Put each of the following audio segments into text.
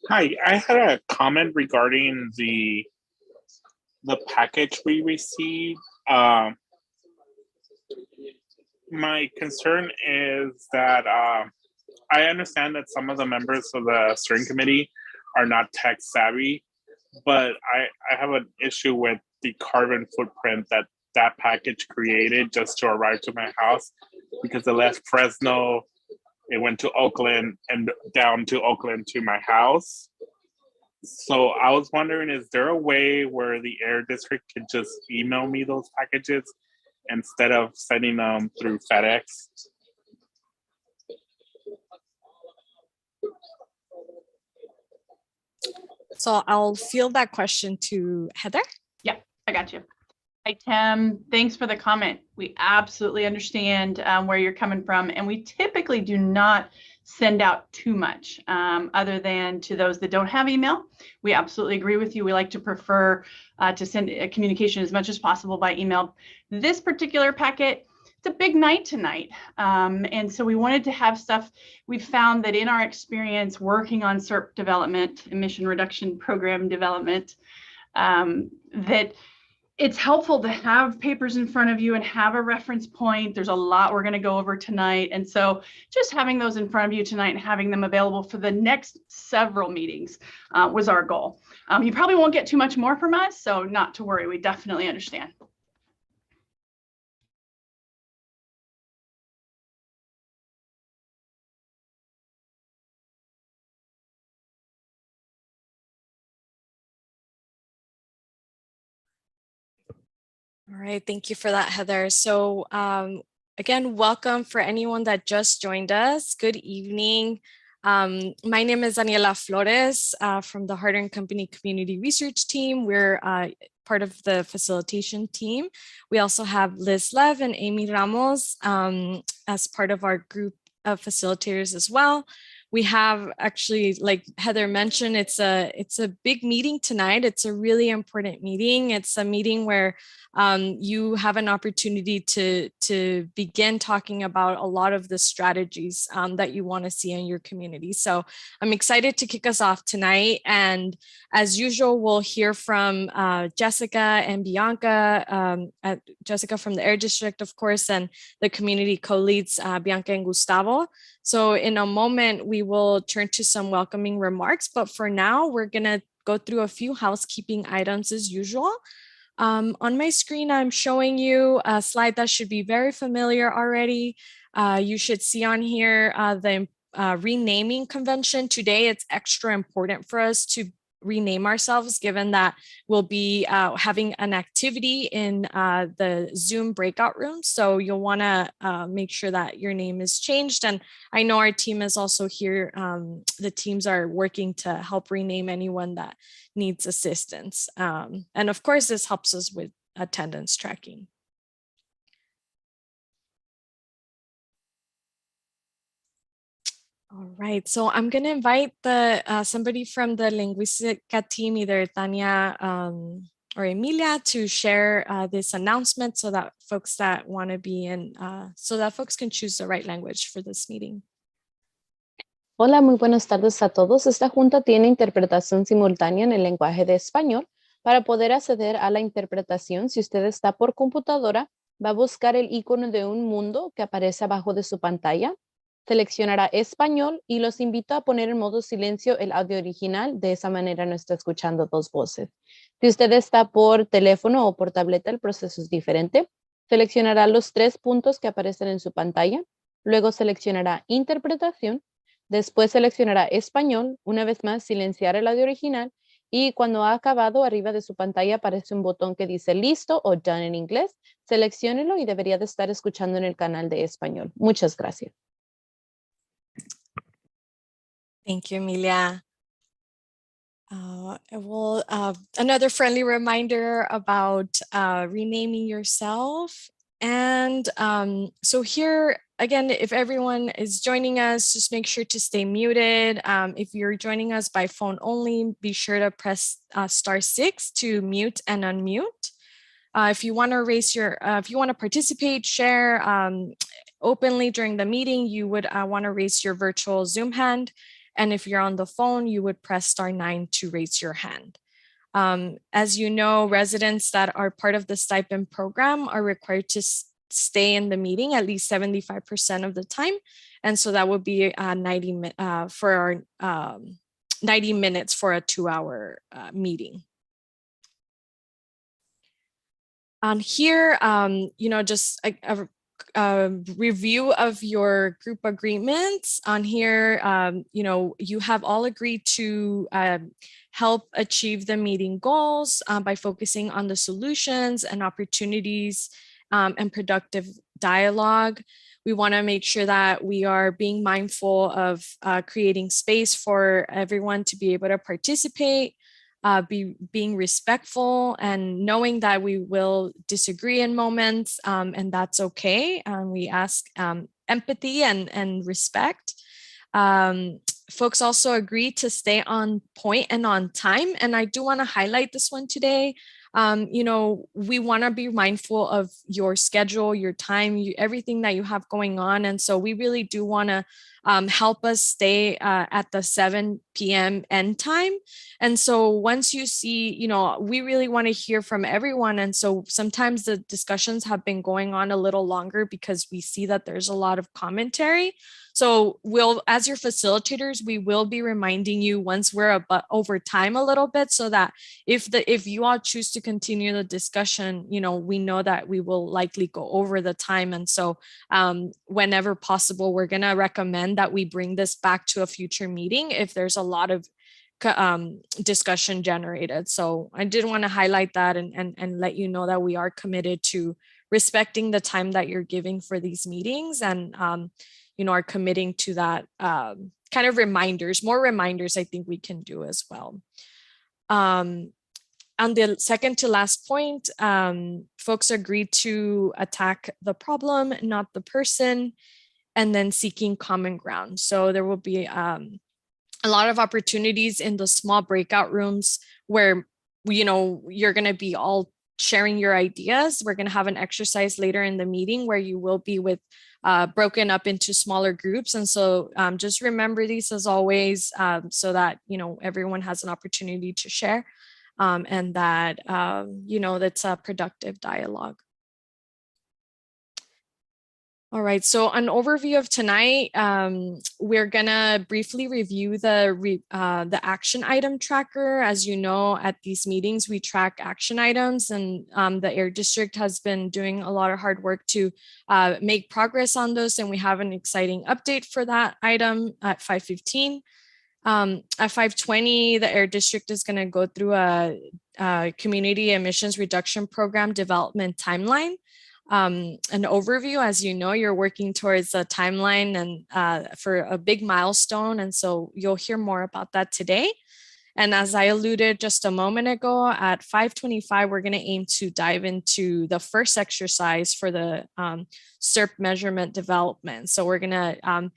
Hi, I had a comment regarding the package we received. My concern is that I understand that some of the members of the steering committee are not tech savvy, but I have an issue with the carbon footprint that that package created just to arrive to my house because it left Fresno, it went to Oakland and down to Oakland to my house. So I was wondering, is there a way where the air district could just email me those packages instead of sending them through FedEx? So I'll field that question to Heather. Yeah, I got you. Hi, Tim. Thanks for the comment. We absolutely understand where you're coming from, and we typically do not send out too much other than to those that don't have email. We absolutely agree with you. We like to prefer to send a communication as much as possible by email. This particular packet, it's a big night tonight. And so we wanted to have stuff. We found that in our experience working on SERP development, emission reduction program development, that it's helpful to have papers in front of you and have a reference point. There's a lot we're going to go over tonight. And so just having those in front of you tonight and having them available for the next several meetings was our goal. You probably won't get too much more from us, so not to worry. We definitely understand. All right, thank you for that, Heather. So again, welcome for anyone that just joined us. Good evening. My name is Daniela Flores from the Harder & Company Community Research Team. We're part of the facilitation team. We also have Liz Lev and Amy Ramos as part of our group of facilitators as well. We have actually, like Heather mentioned, it's a big meeting tonight. It's a really important meeting. It's a meeting where you have an opportunity to begin talking about a lot of the strategies that you want to see in your community. So I'm excited to kick us off tonight. And as usual, we'll hear from Jessica and Bianca, Jessica from the Air District, of course, and the community co-leads, Bianca and Gustavo. So in a moment, we will turn to some welcoming remarks. But for now, we're going to go through a few housekeeping items as usual. On my screen, I'm showing you a slide that should be very familiar already. You should see on here the renaming convention. Today, it's extra important for us to rename ourselves, given that we'll be having an activity in the Zoom breakout room. So you'll want to make sure that your name is changed. And I know our team is also here. The teams are working to help rename anyone that needs assistance. And of course, this helps us with attendance tracking. All right, so I'm going to invite somebody from the Linguistica team, either Tania or Emilia, to share this announcement so that folks that want to be in, so that folks can choose the right language for this meeting. Hola, muy buenas tardes a todos. Esta junta tiene interpretación simultánea en el lenguaje de español. Para poder acceder a la interpretación, si usted está por computadora, va a buscar el icono de un mundo que aparece abajo de su pantalla. Seleccionará español y los invito a poner en modo silencio el audio original. De esa manera no está escuchando dos voces. Si usted está por teléfono o por tableta, el proceso es diferente. Seleccionará los 3 puntos que aparecen en su pantalla. Luego seleccionará interpretación. Después seleccionará español. Una vez más, silenciar el audio original. Y cuando ha acabado, arriba de su pantalla aparece un botón que dice listo o done en inglés. Selecciónelo y debería de estar escuchando en el canal de español. Muchas gracias. Thank you, Emilia. Another friendly reminder about renaming yourself. And so here, again, if everyone is joining us, just make sure to stay muted. If you're joining us by phone only, be sure to press *6 to mute and unmute. If you want to if you want to participate, share openly during the meeting, you would want to raise your virtual Zoom hand. And if you're on the phone, you would press *9 to raise your hand. As you know, residents that are part of the stipend program are required to stay in the meeting at least 75% of the time. And so that would be 90 minutes for a 2-hour meeting. On here, just a review of your group agreements. On here, you have all agreed to help achieve the meeting goals by focusing on the solutions and opportunities and productive dialogue. We want to make sure that we are being mindful of creating space for everyone to be able to participate, being respectful, and knowing that we will disagree in moments, and that's okay. We ask empathy and respect. Folks also agree to stay on point and on time. And I do want to highlight this one today. We want to be mindful of your schedule, your time, everything that you have going on. And so we really do want to help us stay at the 7 p.m. end time. And so once you see, we really want to hear from everyone. And so sometimes the discussions have been going on a little longer because we see that there's a lot of commentary. So as your facilitators, we will be reminding you once we're over time a little bit, so that if you all choose to continue the discussion, we know that we will likely go over the time. And so whenever possible, we're going to recommend that we bring this back to a future meeting if there's a lot of discussion generated. So I did want to highlight that and let you know that we are committed to respecting the time that you're giving for these meetings, and are committing to that kind of more reminders I think we can do as well. On the second to last point, folks agreed to attack the problem, not the person, and then seeking common ground. So there will be a lot of opportunities in the small breakout rooms where, you're going to be all sharing your ideas. We're going to have an exercise later in the meeting where you will be broken up into smaller groups. And so just remember these as always, so that, everyone has an opportunity to share, and that, that's a productive dialogue. All right, so an overview of tonight, we're gonna briefly review the action item tracker. As you know, at these meetings, we track action items, and the Air District has been doing a lot of hard work to make progress on those, and we have an exciting update for that item at 5:15. At 5:20, the Air District is gonna go through a community emissions reduction program development timeline. An overview. As you know, you're working towards a timeline and for a big milestone. And so you'll hear more about that today. And as I alluded just a moment ago, at 5:25, we're going to aim to dive into the first exercise for the SERP measurement development. So we're going to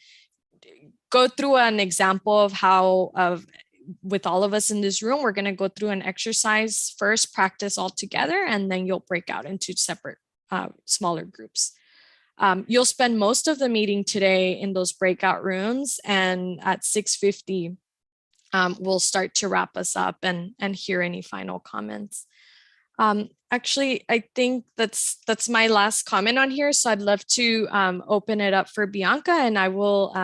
go through an example of how, with all of us in this room, we're going to go through an exercise first, practice all together, and then you'll break out into separate smaller groups. You'll spend most of the meeting today in those breakout rooms, and at 6:50, we'll start to wrap us up and hear any final comments. Actually, I think that's my last comment on here. So I'd love to open it up for Bianca, and I will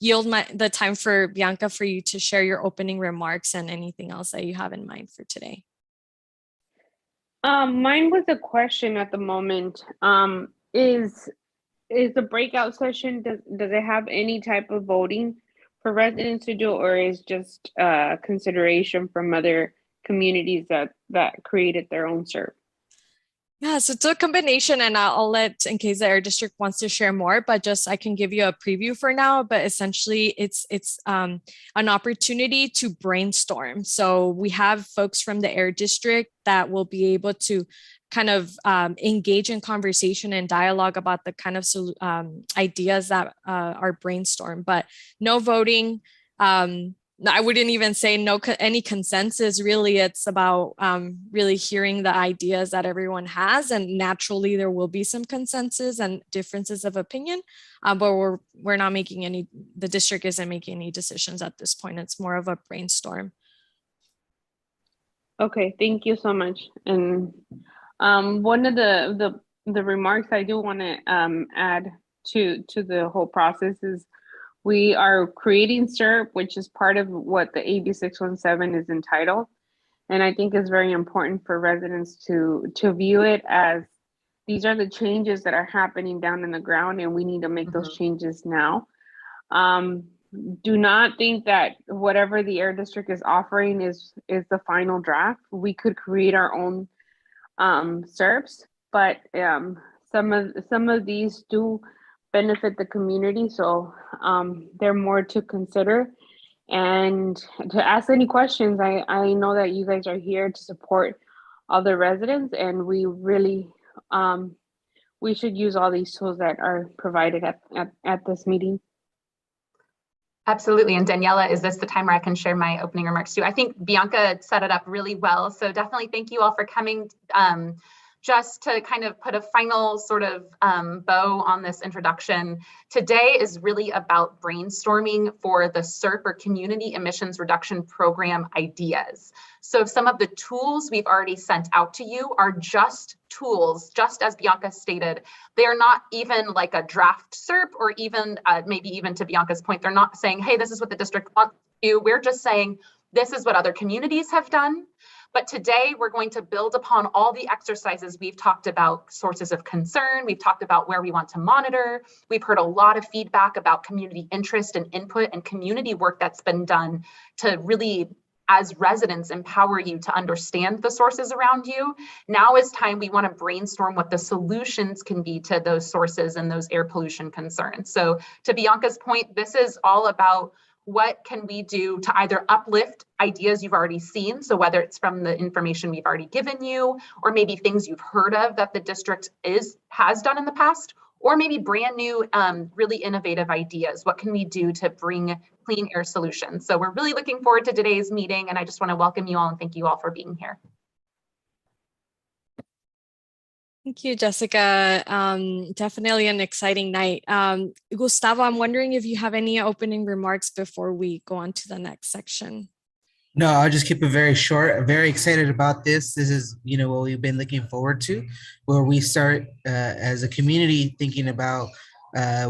yield the time for Bianca for you to share your opening remarks and anything else that you have in mind for today. Mine was a question at the moment. Is the breakout session, does it have any type of voting for residents to do, or is just consideration from other communities that created their own SERP? Yeah, so it's a combination, and I'll let, in case the Air District wants to share more, but just I can give you a preview for now. But essentially, it's an opportunity to brainstorm. So we have folks from the Air District that will be able to kind of engage in conversation and dialogue about the kind of ideas that are brainstormed, but no voting. I wouldn't even say any consensus. Really, it's about really hearing the ideas that everyone has, and naturally there will be some consensus and differences of opinion. But we're not making any. The district isn't making any decisions at this point. It's more of a brainstorm. Okay, thank you so much. And one of the remarks I do want to add to the whole process is we are creating SERP, which is part of what the AB 617 is entitled. And I think it's very important for residents to view it as these are the changes that are happening down in the ground, and we need to make those changes now. Do not think that whatever the air district is offering is the final draft. We could create our own SERPs, but some of these do benefit the community, so they're more to consider. And to ask any questions, I know that you guys are here to support other residents, and we really we should use all these tools that are provided at this meeting. Absolutely. And Daniela, is this the time where I can share my opening remarks too? I think Bianca set it up really well. So definitely thank you all for coming. Just to kind of put a final sort of bow on this introduction, today is really about brainstorming for the SERP, or Community Emissions Reduction Program, ideas. So some of the tools we've already sent out to you are just tools, just as Bianca stated. They're not even like a draft SERP, or even maybe even to Bianca's point, they're not saying, hey, this is what the district wants to do. We're just saying, this is what other communities have done. But today we're going to build upon all the exercises we've talked about, sources of concern. We've talked about where we want to monitor. We've heard a lot of feedback about community interest and input and community work that's been done to really, as residents, empower you to understand the sources around you. Now is time we want to brainstorm what the solutions can be to those sources and those air pollution concerns. So to Bianca's point, this is all about what can we do to either uplift ideas you've already seen, so whether it's from the information we've already given you, or maybe things you've heard of that the district has done in the past, or maybe brand new, really innovative ideas. What can we do to bring clean air solutions? So we're really looking forward to today's meeting, and I just want to welcome you all and thank you all for being here. Thank you, Jessica. Definitely an exciting night. Gustavo, I'm wondering if you have any opening remarks before we go on to the next section. No, I'll just keep it very short. I'm very excited about this. This is, what we've been looking forward to, where we start as a community thinking about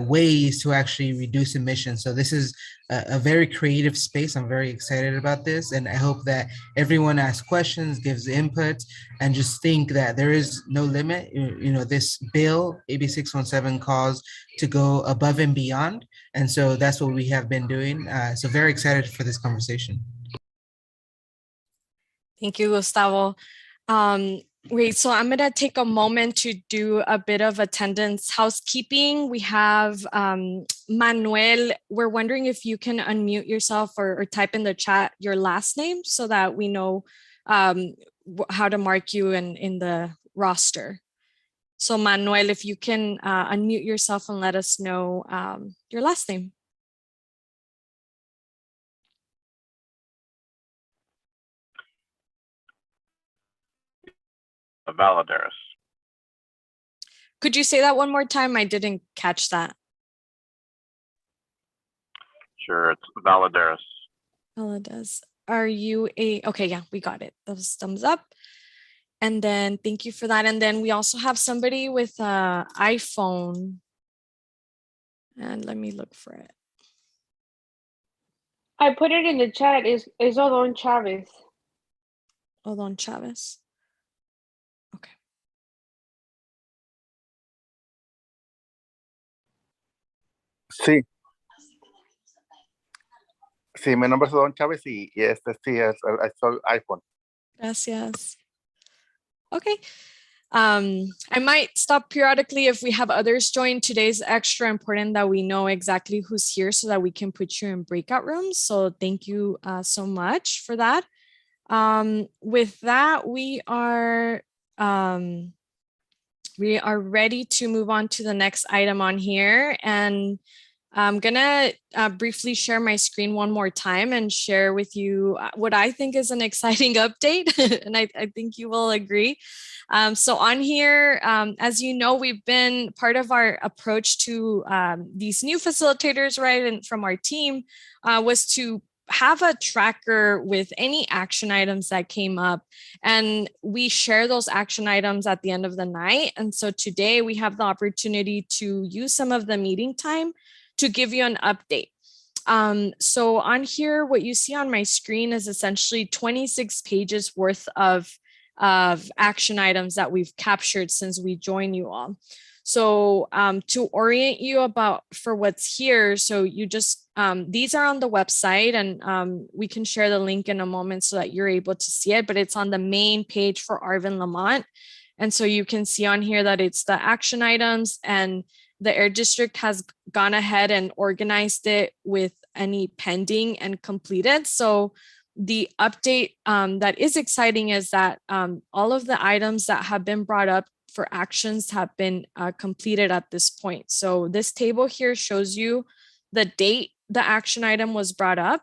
ways to actually reduce emissions. So this is a very creative space. I'm very excited about this, and I hope that everyone asks questions, gives input, and just think that there is no limit. This bill, AB 617, calls to go above and beyond, and so that's what we have been doing. So very excited for this conversation. Thank you, Gustavo. Great, so I'm gonna take a moment to do a bit of attendance housekeeping. We have Manuel. We're wondering if you can unmute yourself or type in the chat your last name so that we know how to mark you in the roster. So Manuel, if you can unmute yourself and let us know your last name. Valadares. Could you say that one more time? I didn't catch that. Sure, it's Valadares. Valadares. Are you okay, yeah, we got it. Those thumbs up. And then thank you for that. And then we also have somebody with an iPhone. And let me look for it. I put it in the chat. Is Odon Chavez. Odon Chavez. Okay. Sí. Sí, mi nombre es Don Chávez y este sí es iPhone. Gracias. Okay. I might stop periodically if we have others join. Today's extra important that we know exactly who's here so that we can put you in breakout rooms. So thank you so much for that. With that, we are ready to move on to the next item on here. And I'm gonna briefly share my screen one more time and share with you what I think is an exciting update, and I think you will agree. So on here, as you know, we've been part of our approach to these new facilitators, right, and from our team was to have a tracker with any action items that came up, and we share those action items at the end of the night. And so today we have the opportunity to use some of the meeting time to give you an update. So on here, what you see on my screen is essentially 26 pages worth of action items that we've captured since we joined you all. So to orient you for what's here, so you just, these are on the website, and we can share the link in a moment so that you're able to see it, but it's on the main page for Arvin Lamont. And so you can see on here that it's the action items, and the Air District has gone ahead and organized it with any pending and completed. So the update that is exciting is that all of the items that have been brought up for actions have been completed at this point. So this table here shows you the date the action item was brought up.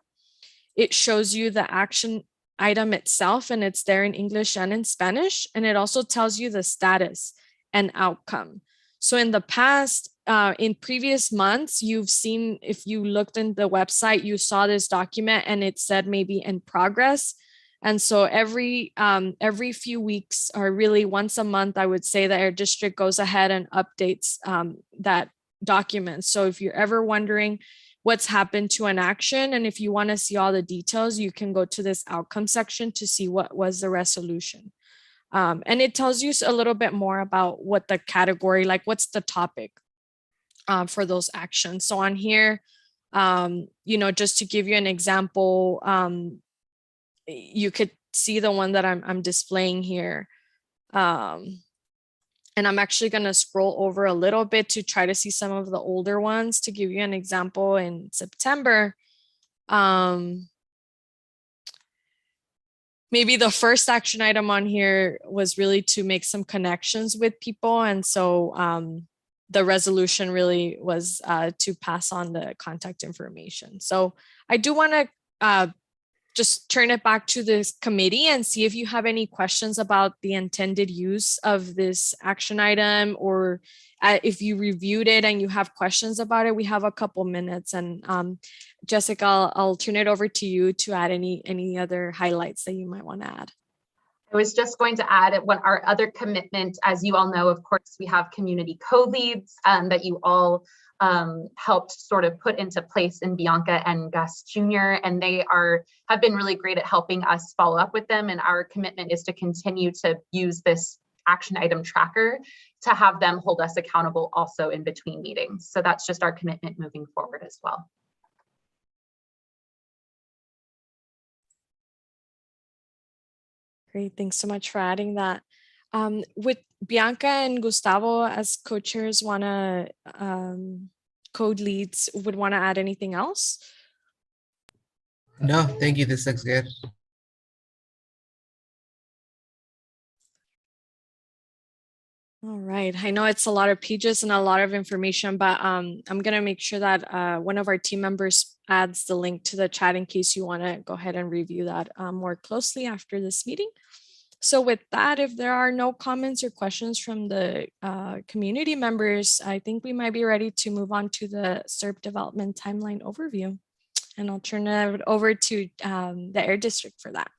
It shows you the action item itself, and it's there in English and in Spanish. And it also tells you the status and outcome. So in the past, in previous months, you've seen, if you looked in the website, you saw this document and it said maybe in progress. And so every few weeks, or really once a month, I would say the Air District goes ahead and updates that document. So if you're ever wondering what's happened to an action, and if you want to see all the details, you can go to this outcome section to see what was the resolution. And it tells you a little bit more about what the category, like what's the topic for those actions. So on here, just to give you an example, you could see the one that I'm displaying here. And I'm actually going to scroll over a little bit to try to see some of the older ones to give you an example in September. Maybe the first action item on here was really to make some connections with people. And so the resolution really was to pass on the contact information. So I do want to just turn it back to this committee and see if you have any questions about the intended use of this action item, or if you reviewed it and you have questions about it. We have a couple minutes, and Jessica, I'll turn it over to you to add any other highlights that you might want to add. I was just going to add our other commitment. As you all know, of course, we have community co-leads that you all helped sort of put into place in Bianca and Gus Jr. And they have been really great at helping us follow up with them. And our commitment is to continue to use this action item tracker to have them hold us accountable also in between meetings. So that's just our commitment moving forward as well. Great, thanks so much for adding that. With Bianca and Gustavo as co-chairs, code leads, would want to add anything else? No, thank you. This looks good. All right, I know it's a lot of pages and a lot of information, but I'm going to make sure that one of our team members adds the link to the chat in case you want to go ahead and review that more closely after this meeting. So with that, if there are no comments or questions from the community members, I think we might be ready to move on to the SERP development timeline overview. And I'll turn it over to the Air District for that.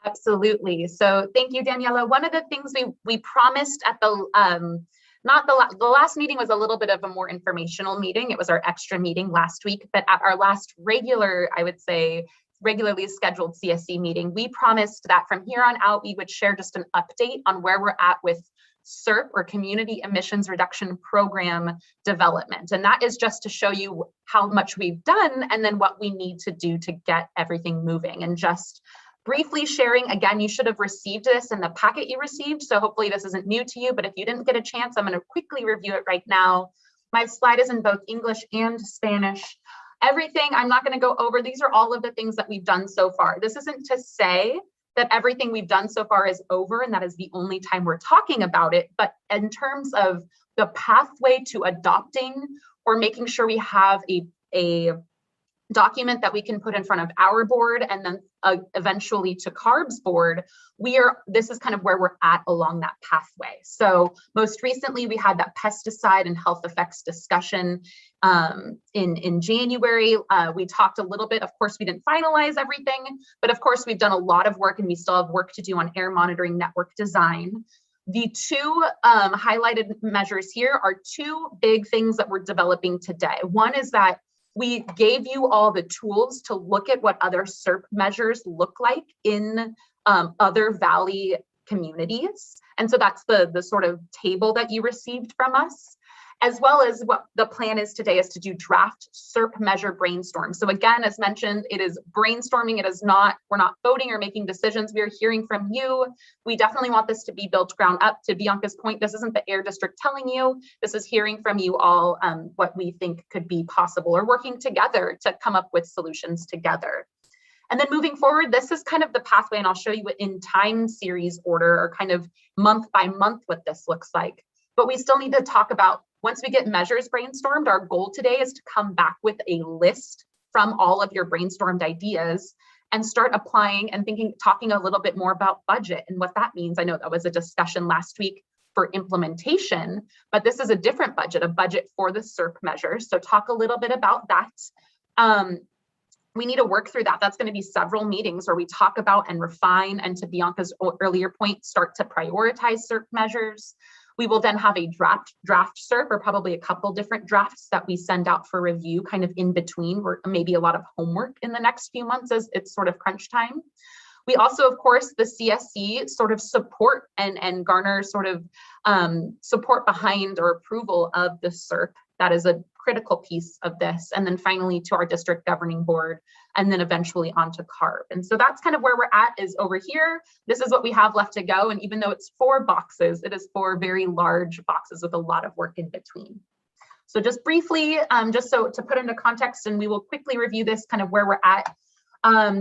Absolutely. So thank you, Daniela. One of the things we promised at the last meeting was a little bit of a more informational meeting. It was our extra meeting last week, but at our last regular, I would say, regularly scheduled CSC meeting, we promised that from here on out, we would share just an update on where we're at with SERP, or Community Emissions Reduction Program development. And that is just to show you how much we've done and then what we need to do to get everything moving. And just briefly sharing, again, you should have received this in the packet you received, so hopefully this isn't new to you, but if you didn't get a chance, I'm going to quickly review it right now. My slide is in both English and Spanish. Everything I'm not going to go over, these are all of the things that we've done so far. This isn't to say that everything we've done so far is over and that is the only time we're talking about it, but in terms of the pathway to adopting or making sure we have a document that we can put in front of our board and then eventually to CARB's board, this is kind of where we're at along that pathway. So most recently we had that pesticide and health effects discussion in January. We talked a little bit, of course we didn't finalize everything, but of course we've done a lot of work and we still have work to do on air monitoring network design. The two highlighted measures here are two big things that we're developing today. One is that we gave you all the tools to look at what other SERP measures look like in other Valley communities. And so that's the sort of table that you received from us, as well as what the plan is today is to do draft SERP measure brainstorm. So again, as mentioned, it is brainstorming. It is not, we're not voting or making decisions. We are hearing from you. We definitely want this to be built ground up. To Bianca's point, this isn't the air district telling you, this is hearing from you all what we think could be possible or working together to come up with solutions together. And then moving forward, this is kind of the pathway, and I'll show you in time series order or kind of month by month what this looks like. But we still need to talk about, once we get measures brainstormed, our goal today is to come back with a list from all of your brainstormed ideas and start applying and talking a little bit more about budget and what that means. I know that was a discussion last week for implementation, but this is a different budget, a budget for the SERP measures. So talk a little bit about that. We need to work through that. That's going to be several meetings where we talk about and refine, and to Bianca's earlier point, start to prioritize SERP measures. We will then have a draft SERP, or probably a couple different drafts that we send out for review kind of in between, or maybe a lot of homework in the next few months as it's sort of crunch time. We also, of course, the CSC sort of support and garner sort of support behind or approval of the SERP. That is a critical piece of this. And then finally to our district governing board, and then eventually onto CARB. And so that's kind of where we're at, is over here. This is what we have left to go. And even though it's 4 boxes, it is 4 very large boxes with a lot of work in between. So just briefly, just so to put into context, and we will quickly review this kind of where we're at.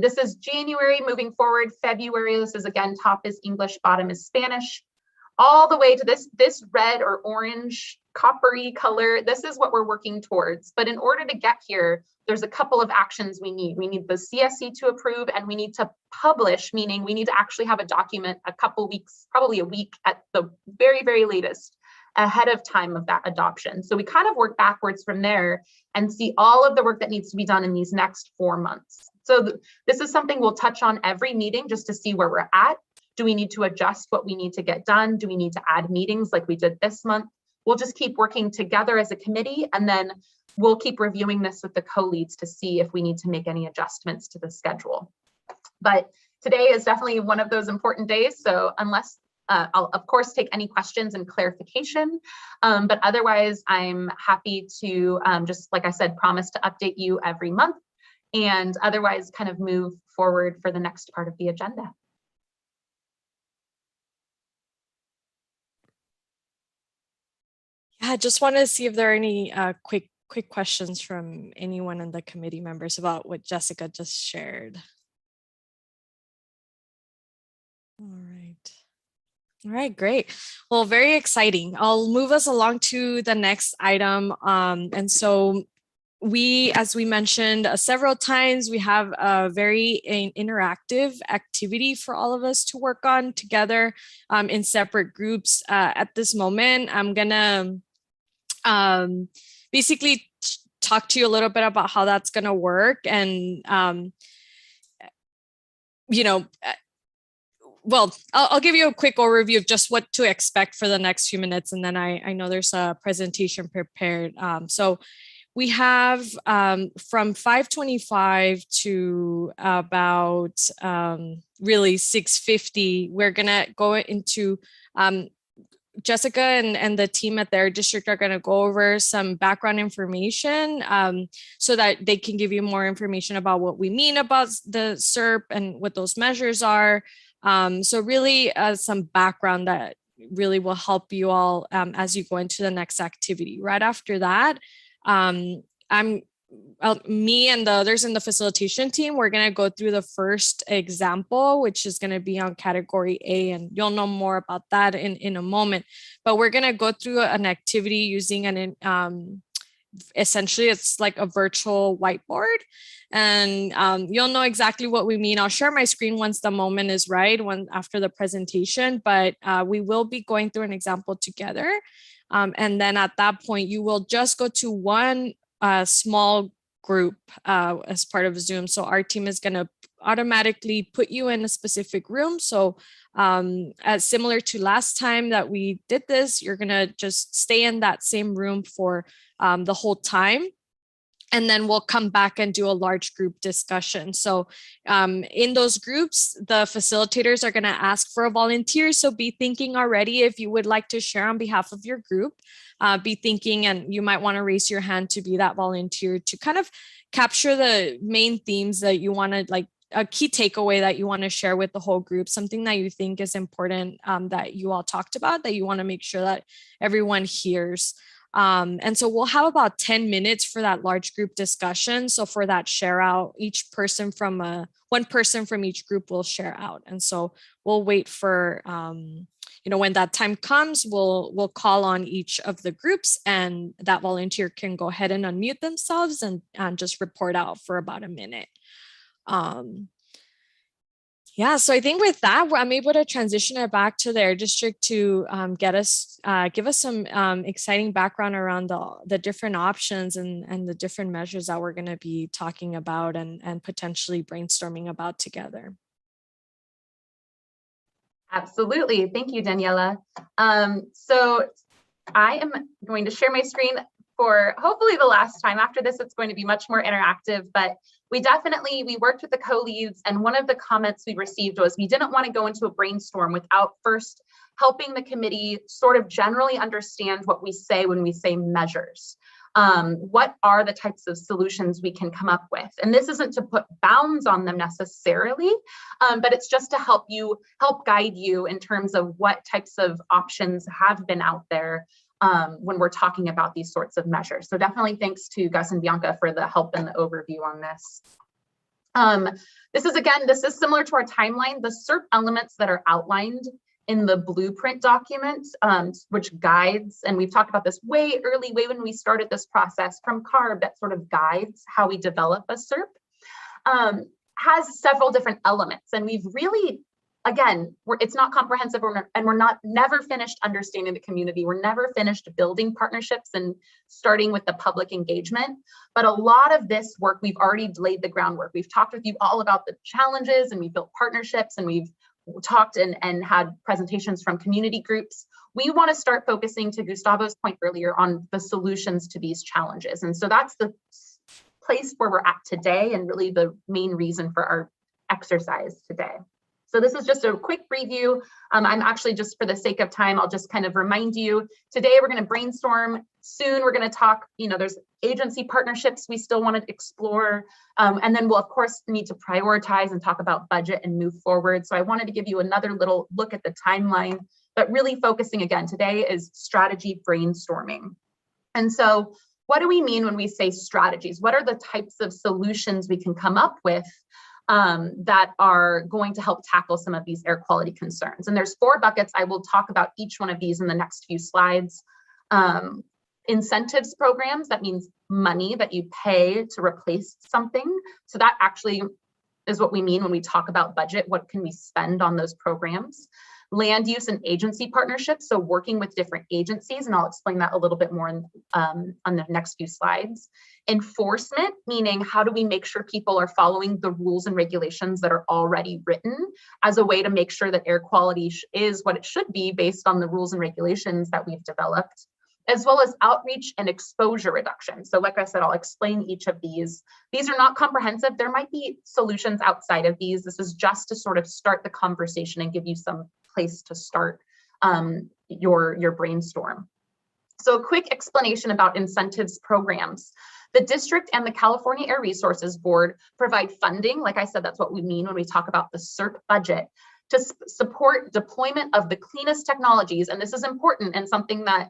This is January, moving forward, February. This is again, top is English, bottom is Spanish. All the way to this red or orange coppery color, this is what we're working towards. But in order to get here, there's a couple of actions we need. We need the CSC to approve, and we need to publish, meaning we need to actually have a document a couple weeks, probably a week at the very, very latest, ahead of time of that adoption. So we kind of work backwards from there and see all of the work that needs to be done in these next 4 months. So this is something we'll touch on every meeting just to see where we're at. Do we need to adjust what we need to get done? Do we need to add meetings like we did this month? We'll just keep working together as a committee, and then we'll keep reviewing this with the co-leads to see if we need to make any adjustments to the schedule. But today is definitely one of those important days. So unless I'll of course take any questions and clarification, but otherwise I'm happy to just, like I said, promise to update you every month, and otherwise kind of move forward for the next part of the agenda. Yeah, I just wanted to see if there are any quick questions from anyone in the committee members about what Jessica just shared. All right, great. Well, very exciting. I'll move us along to the next item. And so as we mentioned several times, we have a very interactive activity for all of us to work on together in separate groups. At this moment, I'm gonna basically talk to you a little bit about how that's gonna work, and well, I'll give you a quick overview of just what to expect for the next few minutes, and then I know there's a presentation prepared. So we have from 5:25 to about really 6:50, we're gonna go into Jessica and the team at their district are gonna go over some background information so that they can give you more information about what we mean about the SERP and what those measures are. So really some background that really will help you all as you go into the next activity. Right after that, me and the others in the facilitation team, we're going to go through the first example, which is going to be on category A, and you'll know more about that in a moment. But we're going to go through an activity using essentially it's like a virtual whiteboard, and you'll know exactly what we mean. I'll share my screen once the moment is right, after the presentation, but we will be going through an example together. And then at that point, you will just go to one small group as part of Zoom. So our team is going to automatically put you in a specific room. So as similar to last time that we did this, you're going to just stay in that same room for the whole time. And then we'll come back and do a large group discussion. So in those groups, the facilitators are going to ask for a volunteer. So be thinking already if you would like to share on behalf of your group. Be thinking, and you might want to raise your hand to be that volunteer to kind of capture the main themes that you want to, like a key takeaway that you want to share with the whole group, something that you think is important that you all talked about, that you want to make sure that everyone hears. And so we'll have about 10 minutes for that large group discussion. So for that share out, each person from one person from each group will share out. And so we'll wait for, when that time comes, we'll call on each of the groups, and that volunteer can go ahead and unmute themselves and just report out for about a minute. Yeah, so I think with that, I'm able to transition it back to their district to give us some exciting background around the different options and the different measures that we're going to be talking about and potentially brainstorming about together. Absolutely. Thank you, Daniela. So I am going to share my screen for hopefully the last time. After this, it's going to be much more interactive, but we worked with the co-leads, and one of the comments we received was we didn't want to go into a brainstorm without first helping the committee sort of generally understand what we say when we say measures. What are the types of solutions we can come up with? And this isn't to put bounds on them necessarily, but it's just to help guide you in terms of what types of options have been out there when we're talking about these sorts of measures. So definitely thanks to Gus and Bianca for the help and the overview on this. This is similar to our timeline. The SERP elements that are outlined in the blueprint document, which guides, and we've talked about this way when we started this process from CARB, that sort of guides how we develop a SERP, has several different elements. And we've really, again, it's not comprehensive, and we're never finished understanding the community. We're never finished building partnerships and starting with the public engagement. But a lot of this work, we've already laid the groundwork. We've talked with you all about the challenges, and we've built partnerships, and we've talked and had presentations from community groups. We want to start focusing, to Gustavo's point earlier, on the solutions to these challenges. And so that's the place where we're at today, and really the main reason for our exercise today. So this is just a quick preview. I'm actually, just for the sake of time, I'll just kind of remind you, today we're going to brainstorm. Soon we're going to talk, there's agency partnerships we still want to explore. And then we'll of course need to prioritize and talk about budget and move forward. So I wanted to give you another little look at the timeline, but really focusing again today is strategy brainstorming. And so what do we mean when we say strategies? What are the types of solutions we can come up with that are going to help tackle some of these air quality concerns? And there's 4 buckets. I will talk about each one of these in the next few slides. Incentives programs, that means money that you pay to replace something. So that actually is what we mean when we talk about budget. What can we spend on those programs? Land use and agency partnerships, so working with different agencies, and I'll explain that a little bit more on the next few slides. Enforcement, meaning how do we make sure people are following the rules and regulations that are already written, as a way to make sure that air quality is what it should be based on the rules and regulations that we've developed, as well as outreach and exposure reduction. So like I said, I'll explain each of these. These are not comprehensive. There might be solutions outside of these. This is just to sort of start the conversation and give you some place to start your brainstorm. So a quick explanation about incentives programs. The district and the California Air Resources Board provide funding. Like I said, that's what we mean when we talk about the SERP budget, to support deployment of the cleanest technologies. And this is important, and something that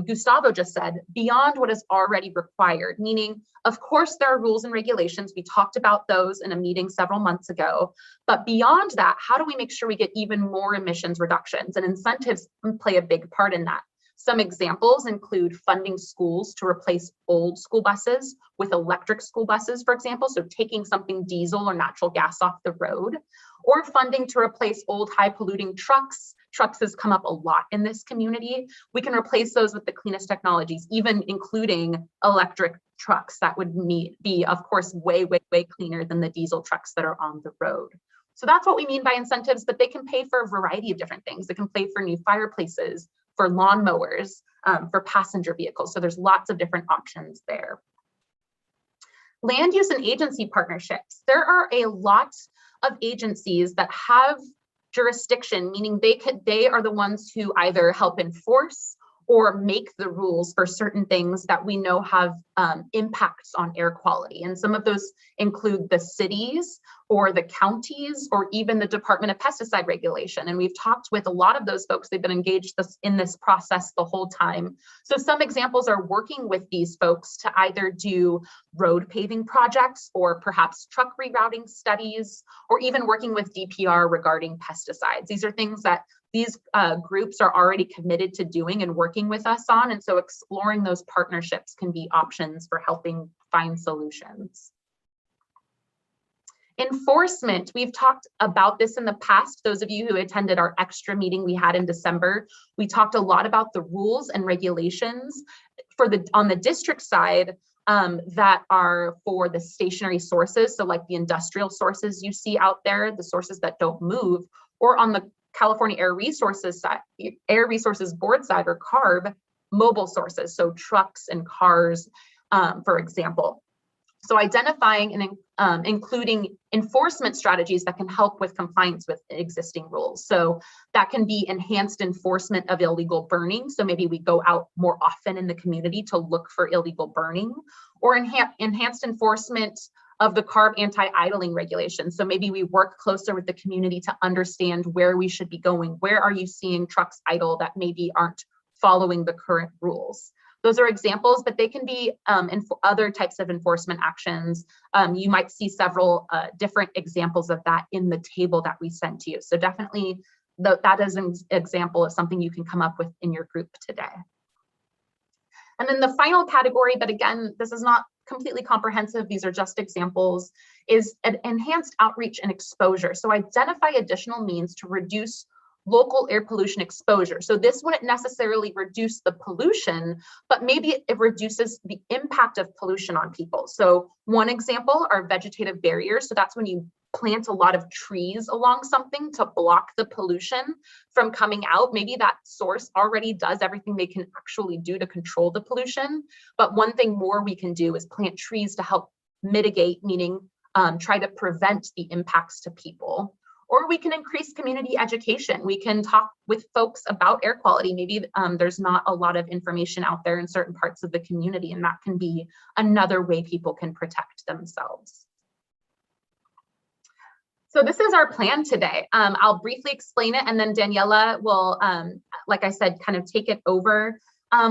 Gustavo just said, beyond what is already required, meaning, of course, there are rules and regulations. We talked about those in a meeting several months ago, but beyond that, how do we make sure we get even more emissions reductions? And incentives play a big part in that. Some examples include funding schools to replace old school buses with electric school buses, for example, so taking something diesel or natural gas off the road, or funding to replace old high polluting trucks. Trucks has come up a lot in this community. We can replace those with the cleanest technologies, even including electric trucks that would be, of course, way, way, way cleaner than the diesel trucks that are on the road. So that's what we mean by incentives, but they can pay for a variety of different things. They can pay for new fireplaces, for lawnmowers, for passenger vehicles. So there's lots of different options there. Land use and agency partnerships. There are a lot of agencies that have jurisdiction, meaning they are the ones who either help enforce or make the rules for certain things that we know have impacts on air quality. And some of those include the cities or the counties or even the Department of Pesticide Regulation. And we've talked with a lot of those folks. They've been engaged in this process the whole time. So some examples are working with these folks to either do road paving projects or perhaps truck rerouting studies, or even working with DPR regarding pesticides. These are things that these groups are already committed to doing and working with us on. And so exploring those partnerships can be options for helping find solutions. Enforcement, we've talked about this in the past. Those of you who attended our extra meeting we had in December, we talked a lot about the rules and regulations on the district side that are for the stationary sources. So like the industrial sources you see out there, the sources that don't move, or on the California Air Resources Board side, or CARB, mobile sources, so trucks and cars, for example. So identifying and including enforcement strategies that can help with compliance with existing rules. So that can be enhanced enforcement of illegal burning. So maybe we go out more often in the community to look for illegal burning, or enhanced enforcement of the CARB anti-idling regulation. So maybe we work closer with the community to understand where we should be going. Where are you seeing trucks idle that maybe aren't following the current rules? Those are examples, but they can be other types of enforcement actions. You might see several different examples of that in the table that we sent to you. So definitely that is an example of something you can come up with in your group today. And then the final category, but again, this is not completely comprehensive, these are just examples, is an enhanced outreach and exposure. So identify additional means to reduce local air pollution exposure. So this wouldn't necessarily reduce the pollution, but maybe it reduces the impact of pollution on people. So one example are vegetative barriers. So that's when you plant a lot of trees along something to block the pollution from coming out. Maybe that source already does everything they can actually do to control the pollution. But one thing more we can do is plant trees to help mitigate, meaning try to prevent the impacts to people. Or we can increase community education. We can talk with folks about air quality. Maybe there's not a lot of information out there in certain parts of the community, and that can be another way people can protect themselves. So this is our plan today. I'll briefly explain it, and then Daniela will, like I said, kind of take it over.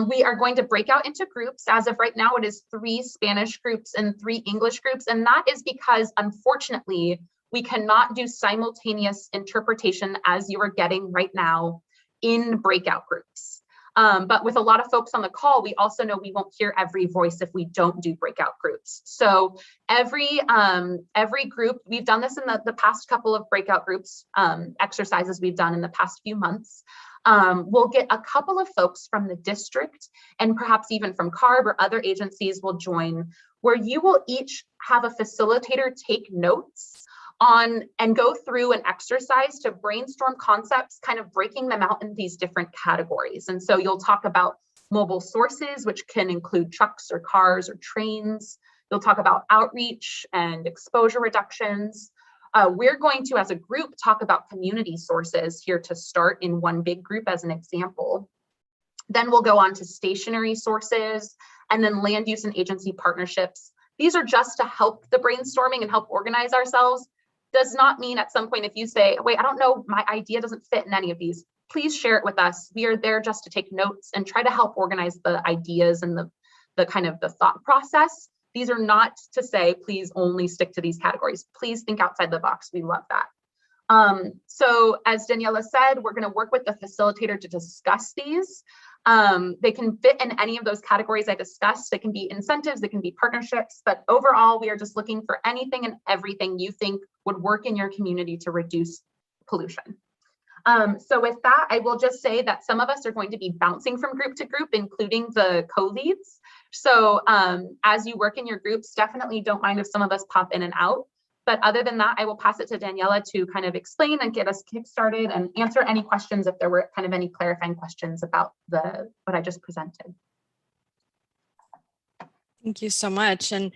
We are going to break out into groups. As of right now, it is 3 Spanish groups and 3 English groups, and that is because, unfortunately, we cannot do simultaneous interpretation as you are getting right now in breakout groups. But with a lot of folks on the call, we also know we won't hear every voice if we don't do breakout groups. So every group, we've done this in the past couple of breakout groups exercises we've done in the past few months. We'll get a couple of folks from the district and perhaps even from CARB or other agencies will join, where you will each have a facilitator take notes on and go through an exercise to brainstorm concepts, kind of breaking them out in these different categories. And so you'll talk about mobile sources, which can include trucks or cars or trains. You'll talk about outreach and exposure reductions. We're going to, as a group, talk about community sources here to start in one big group as an example. Then we'll go on to stationary sources and then land use and agency partnerships. These are just to help the brainstorming and help organize ourselves. Does not mean at some point if you say, wait, I don't know, my idea doesn't fit in any of these, please share it with us. We are there just to take notes and try to help organize the ideas and the kind of the thought process. These are not to say, please only stick to these categories. Please think outside the box. We love that. So as Daniela said, we're going to work with the facilitator to discuss these. They can fit in any of those categories I discussed. They can be incentives, they can be partnerships, but overall, we are just looking for anything and everything you think would work in your community to reduce pollution. So with that, I will just say that some of us are going to be bouncing from group to group, including the co-leads. So as you work in your groups, definitely don't mind if some of us pop in and out. But other than that, I will pass it to Daniela to kind of explain and get us kick-started and answer any questions if there were kind of any clarifying questions about what I just presented. Thank you so much. And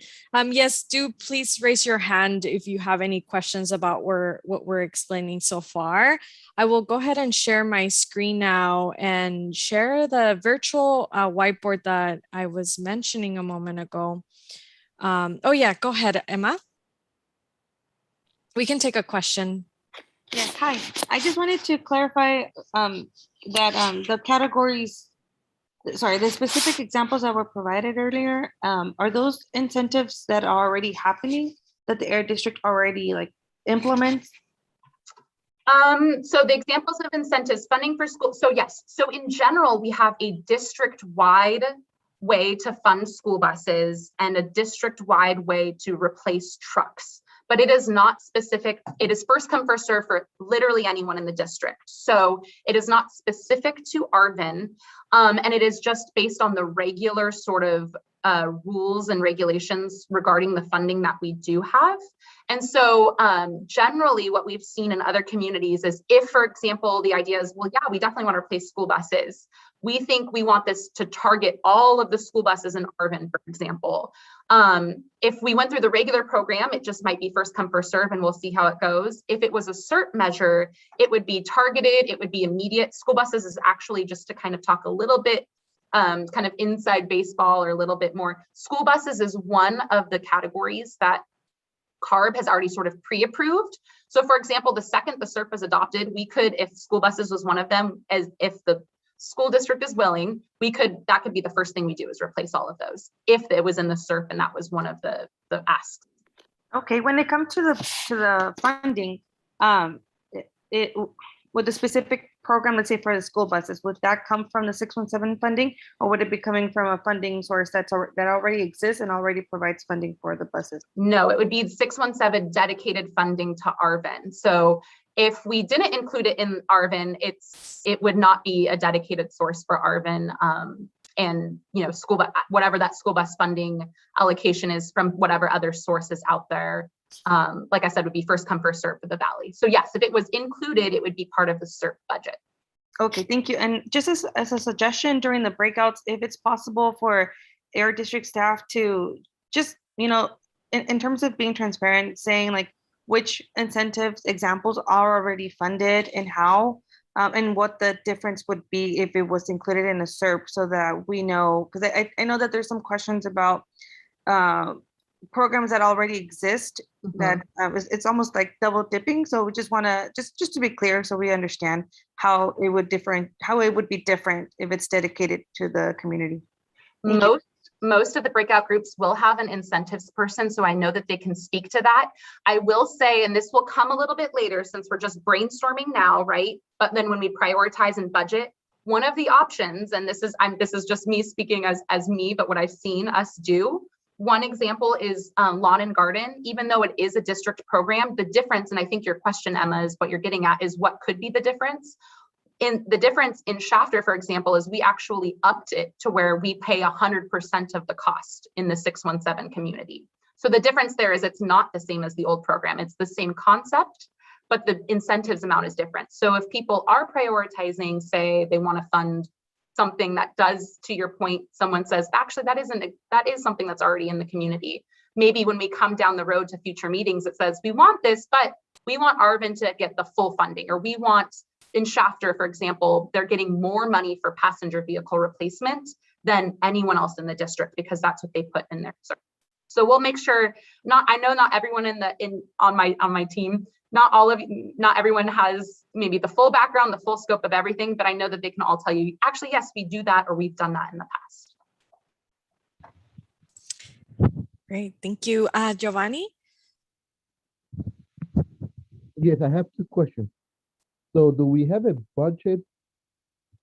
yes, do please raise your hand if you have any questions about what we're explaining so far. I will go ahead and share my screen now and share the virtual whiteboard that I was mentioning a moment ago. Oh yeah, go ahead, Emma. We can take a question. Yes, hi. I just wanted to clarify that the categories, sorry, the specific examples that were provided earlier, are those incentives that are already happening, that the Air District already like implements? So the examples of incentives, funding for school. So yes, so in general, we have a district-wide way to fund school buses and a district-wide way to replace trucks. But it is not specific. It is first come, first serve for literally anyone in the district. So it is not specific to Arvin, and it is just based on the regular sort of rules and regulations regarding the funding that we do have. And so generally what we've seen in other communities is if, for example, the idea is, well, yeah, we definitely want to replace school buses. We think we want this to target all of the school buses in Arvin, for example. If we went through the regular program, it just might be first come, first serve, and we'll see how it goes. If it was a SERP measure, it would be targeted, it would be immediate. School buses is actually, just to kind of talk a little bit, kind of inside baseball or a little bit more, school buses is one of the categories that CARB has already sort of pre-approved. So for example, the second the SERP was adopted, we could, if school buses was one of them, as if the school district is willing, that could be the first thing we do is replace all of those if it was in the SERP and that was one of the asks. Okay, when it comes to the funding, with the specific program, let's say for the school buses, would that come from the 617 funding, or would it be coming from a funding source that already exists and already provides funding for the buses? No, it would be 617 dedicated funding to Arvin. So if we didn't include it in Arvin, it would not be a dedicated source for Arvin. And whatever that school bus funding allocation is from whatever other sources out there, like I said, would be first come, first serve for the Valley. So yes, if it was included, it would be part of the SERP budget. Okay, thank you. And just as a suggestion during the breakouts, if it's possible for Air District staff to just, in terms of being transparent, saying like which incentives examples are already funded and how, and what the difference would be if it was included in a SERP, so that we know, because I know that there's some questions about programs that already exist, that it's almost like double dipping. So we just want to just to be clear, so we understand how it would be different if it's dedicated to the community. Most of the breakout groups will have an incentives person, so I know that they can speak to that. I will say, and this will come a little bit later since we're just brainstorming now, right? But then when we prioritize and budget, one of the options, and this is just me speaking as me, but what I've seen us do, one example is lawn and garden. Even though it is a district program, the difference, and I think your question, Emma, is what you're getting at, is what could be the difference. In the difference in Shafter, for example, is we actually upped it to where we pay 100% of the cost in the 617 community. So the difference there is it's not the same as the old program. It's the same concept, but the incentives amount is different. So if people are prioritizing, say they want to fund something that does, to your point, someone says, actually, that is something that's already in the community. Maybe when we come down the road to future meetings, it says, we want this, but we want Arvin to get the full funding, or we want, in Shafter, for example, they're getting more money for passenger vehicle replacement than anyone else in the district because that's what they put in their SERP. So we'll make sure, I know not everyone on my team, not everyone has maybe the full background, the full scope of everything, but I know that they can all tell you, actually, yes, we do that, or we've done that in the past. Great, thank you. Giovanni? Yes, I have two questions. So do we have a budget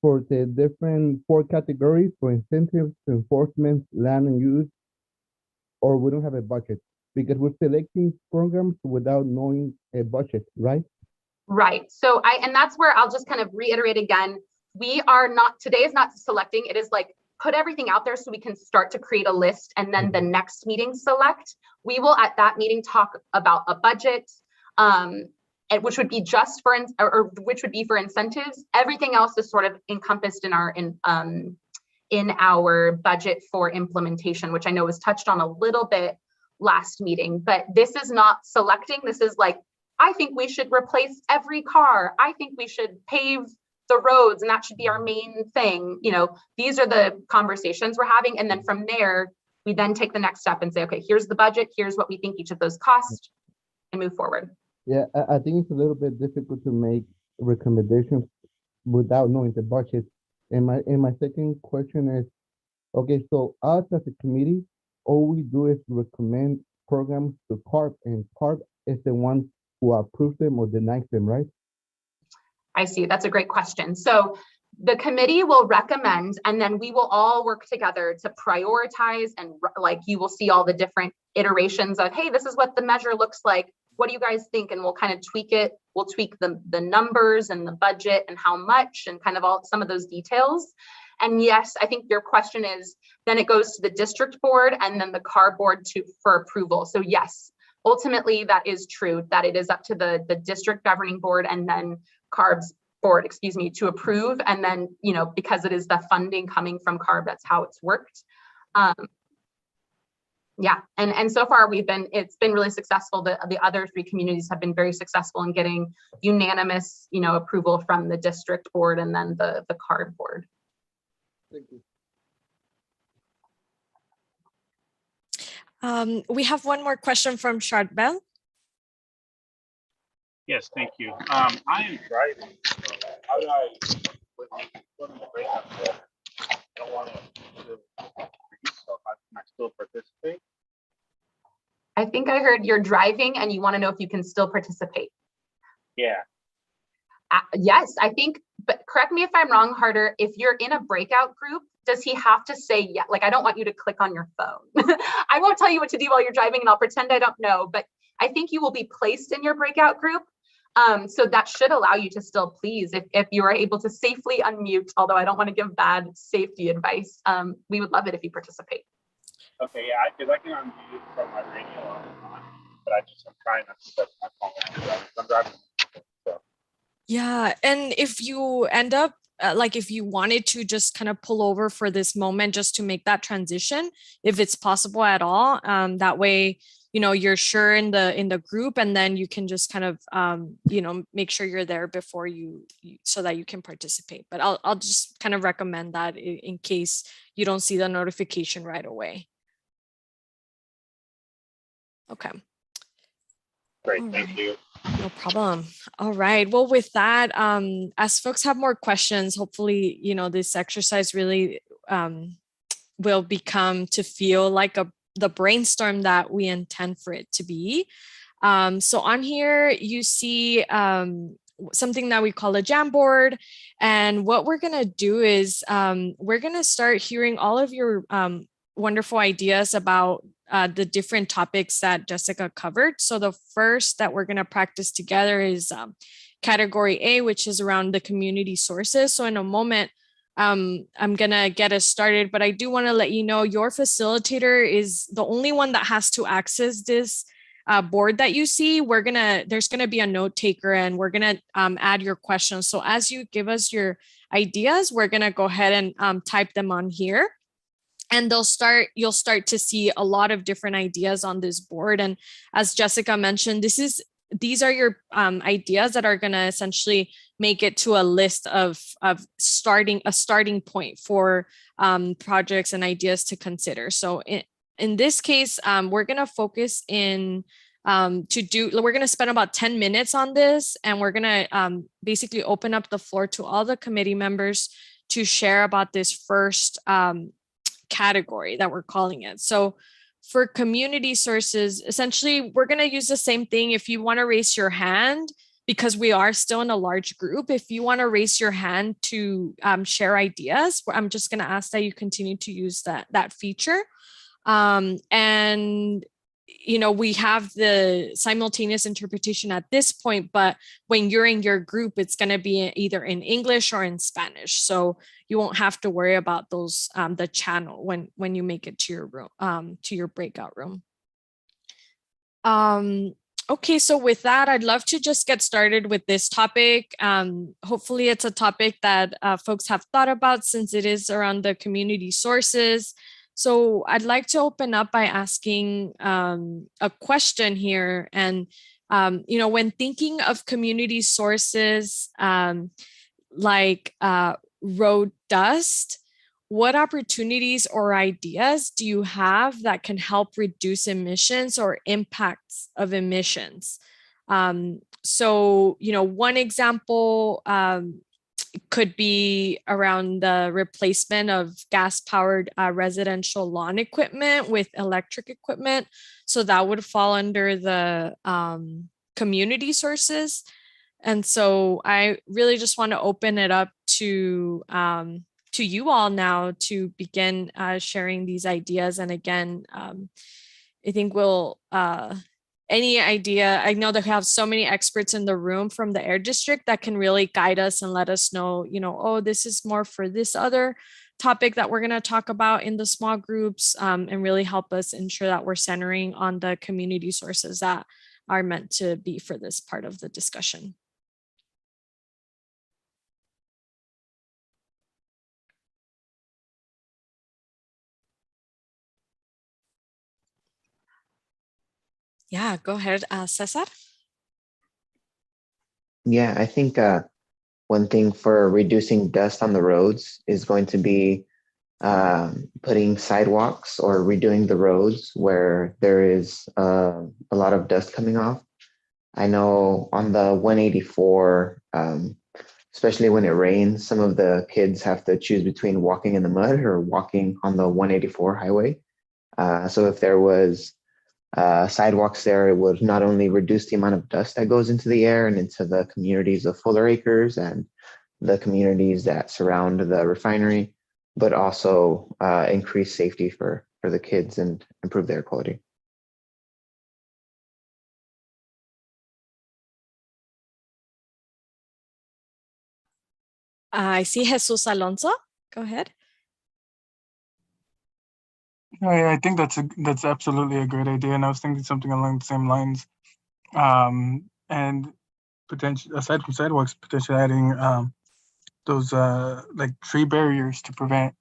for the different 4 categories for incentives, enforcement, land and use, or we don't have a budget? Because we're selecting programs without knowing a budget, right? Right. So and that's where I'll just kind of reiterate again, we are not, today is not selecting, it is like put everything out there so we can start to create a list, and then the next meeting select. We will at that meeting talk about a budget, which would be just for, or which would be for incentives. Everything else is sort of encompassed in our budget for implementation, which I know was touched on a little bit last meeting, but this is not selecting. This is like, I think we should replace every car. I think we should pave the roads, and that should be our main thing. You know, these are the conversations we're having. And then from there, we then take the next step and say, okay, here's the budget. Here's what we think each of those cost, and move forward. Yeah, I think it's a little bit difficult to make recommendations without knowing the budget. And my second question is, okay, so us as a committee, all we do is recommend programs to CARB, and CARB is the one who approves them or denies them, right? I see. That's a great question. So the committee will recommend, and then we will all work together to prioritize, and like you will see all the different iterations of, hey, this is what the measure looks like. What do you guys think? And we'll kind of tweak it. We'll tweak the numbers and the budget and how much and kind of all some of those details. And yes, I think your question is, then it goes to the district board and then the CAR board for approval. So yes, ultimately that is true, that it is up to the district governing board and then CARB's board, excuse me, to approve. And then, you know, because it is the funding coming from CARB, that's how it's worked. Yeah, and so far it's been really successful. The other 3 communities have been very successful in getting unanimous, you know, approval from the district board and then the CARB board. Thank you. We have one more question from Charbel. Yes, thank you. I am driving. So how do I put in the breakout? I don't want to so how can I still participate? I think I heard you're driving and you want to know if you can still participate. Yeah. Yes, I think, but correct me if I'm wrong, Harder, if you're in a breakout group, does he have to say, yeah, like, I don't want you to click on your phone. I won't tell you what to do while you're driving and I'll pretend I don't know, but I think you will be placed in your breakout group. So that should allow you to still please, if you are able to safely unmute, although I don't want to give bad safety advice. We would love it if you participate. Okay, yeah, because I can unmute from my radio on, but I'm trying not to set my phone. I'm driving. So. Yeah, and if you end up, like if you wanted to just kind of pull over for this moment just to make that transition, if it's possible at all, that way, you know, you're sure in the group, and then you can just kind of, you know, make sure you're there before you so that you can participate. But I'll just kind of recommend that in case you don't see the notification right away. Okay. Great, thank you. No problem. All right. Well, with that, as folks have more questions, hopefully, you know, this exercise really will become to feel like the brainstorm that we intend for it to be. So on here, you see something that we call a Jamboard. And what we're going to do is we're going to start hearing all of your wonderful ideas about the different topics that Jessica covered. So the first that we're going to practice together is category A, which is around the community sources. So in a moment, I'm going to get us started, but I do want to let you know your facilitator is the only one that has to access this board that you see. There's going to be a note taker, and we're going to add your questions. So as you give us your ideas, we're going to go ahead and type them on here. And you'll start to see a lot of different ideas on this board. And as Jessica mentioned, these are your ideas that are going to essentially make it to a list of starting point for projects and ideas to consider. So in this case, we're going to focus we're going to spend about 10 minutes on this, and we're going to basically open up the floor to all the committee members to share about this first category that we're calling it. So for community sources, essentially, we're going to use the same thing. If you want to raise your hand, because we are still in a large group, if you want to raise your hand to share ideas, I'm just going to ask that you continue to use that feature. And we have the simultaneous interpretation at this point, but when you're in your group, it's going to be either in English or in Spanish. So you won't have to worry about those, the channel when you make it to your room, to your breakout room. Okay, so with that, I'd love to just get started with this topic. Hopefully it's a topic that folks have thought about since it is around the community sources. So I'd like to open up by asking a question here. And, when thinking of community sources like road dust, what opportunities or ideas do you have that can help reduce emissions or impacts of emissions? So, one example could be around the replacement of gas-powered residential lawn equipment with electric equipment. So that would fall under the community sources. And so I really just want to open it up to you all now to begin sharing these ideas. And again, I think any idea, I know that we have so many experts in the room from the Air District that can really guide us and let us know, oh, this is more for this other topic that we're going to talk about in the small groups, and really help us ensure that we're centering on the community sources that are meant to be for this part of the discussion. Yeah, go ahead, Cesar. Yeah, I think one thing for reducing dust on the roads is going to be putting sidewalks or redoing the roads where there is a lot of dust coming off. I know on the 184, especially when it rains, some of the kids have to choose between walking in the mud or walking on the 184 highway. So if there was sidewalks there, it would not only reduce the amount of dust that goes into the air and into the communities of Fuller Acres and the communities that surround the refinery, but also increase safety for the kids and improve their quality. I see Jesus Alonso. Go ahead. I think that's absolutely a great idea, and I was thinking something along the same lines. And potentially, aside from sidewalks, potentially adding those like tree barriers to prevent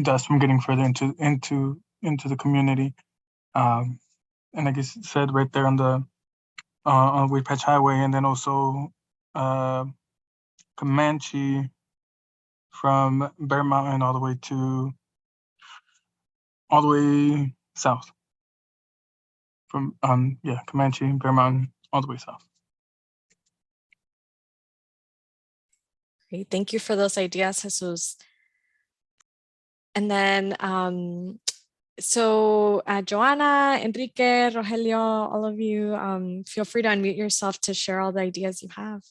dust from getting further into the community. And I guess it said right there on the on Wheat Patch Highway, and then also Comanche from Bear Mountain all the way south. From Comanche, Bear Mountain, all the way south. Great, thank you for those ideas, Jesus. And then, so Joanna, Enrique, Rogelio, all of you, feel free to unmute yourself to share all the ideas you have.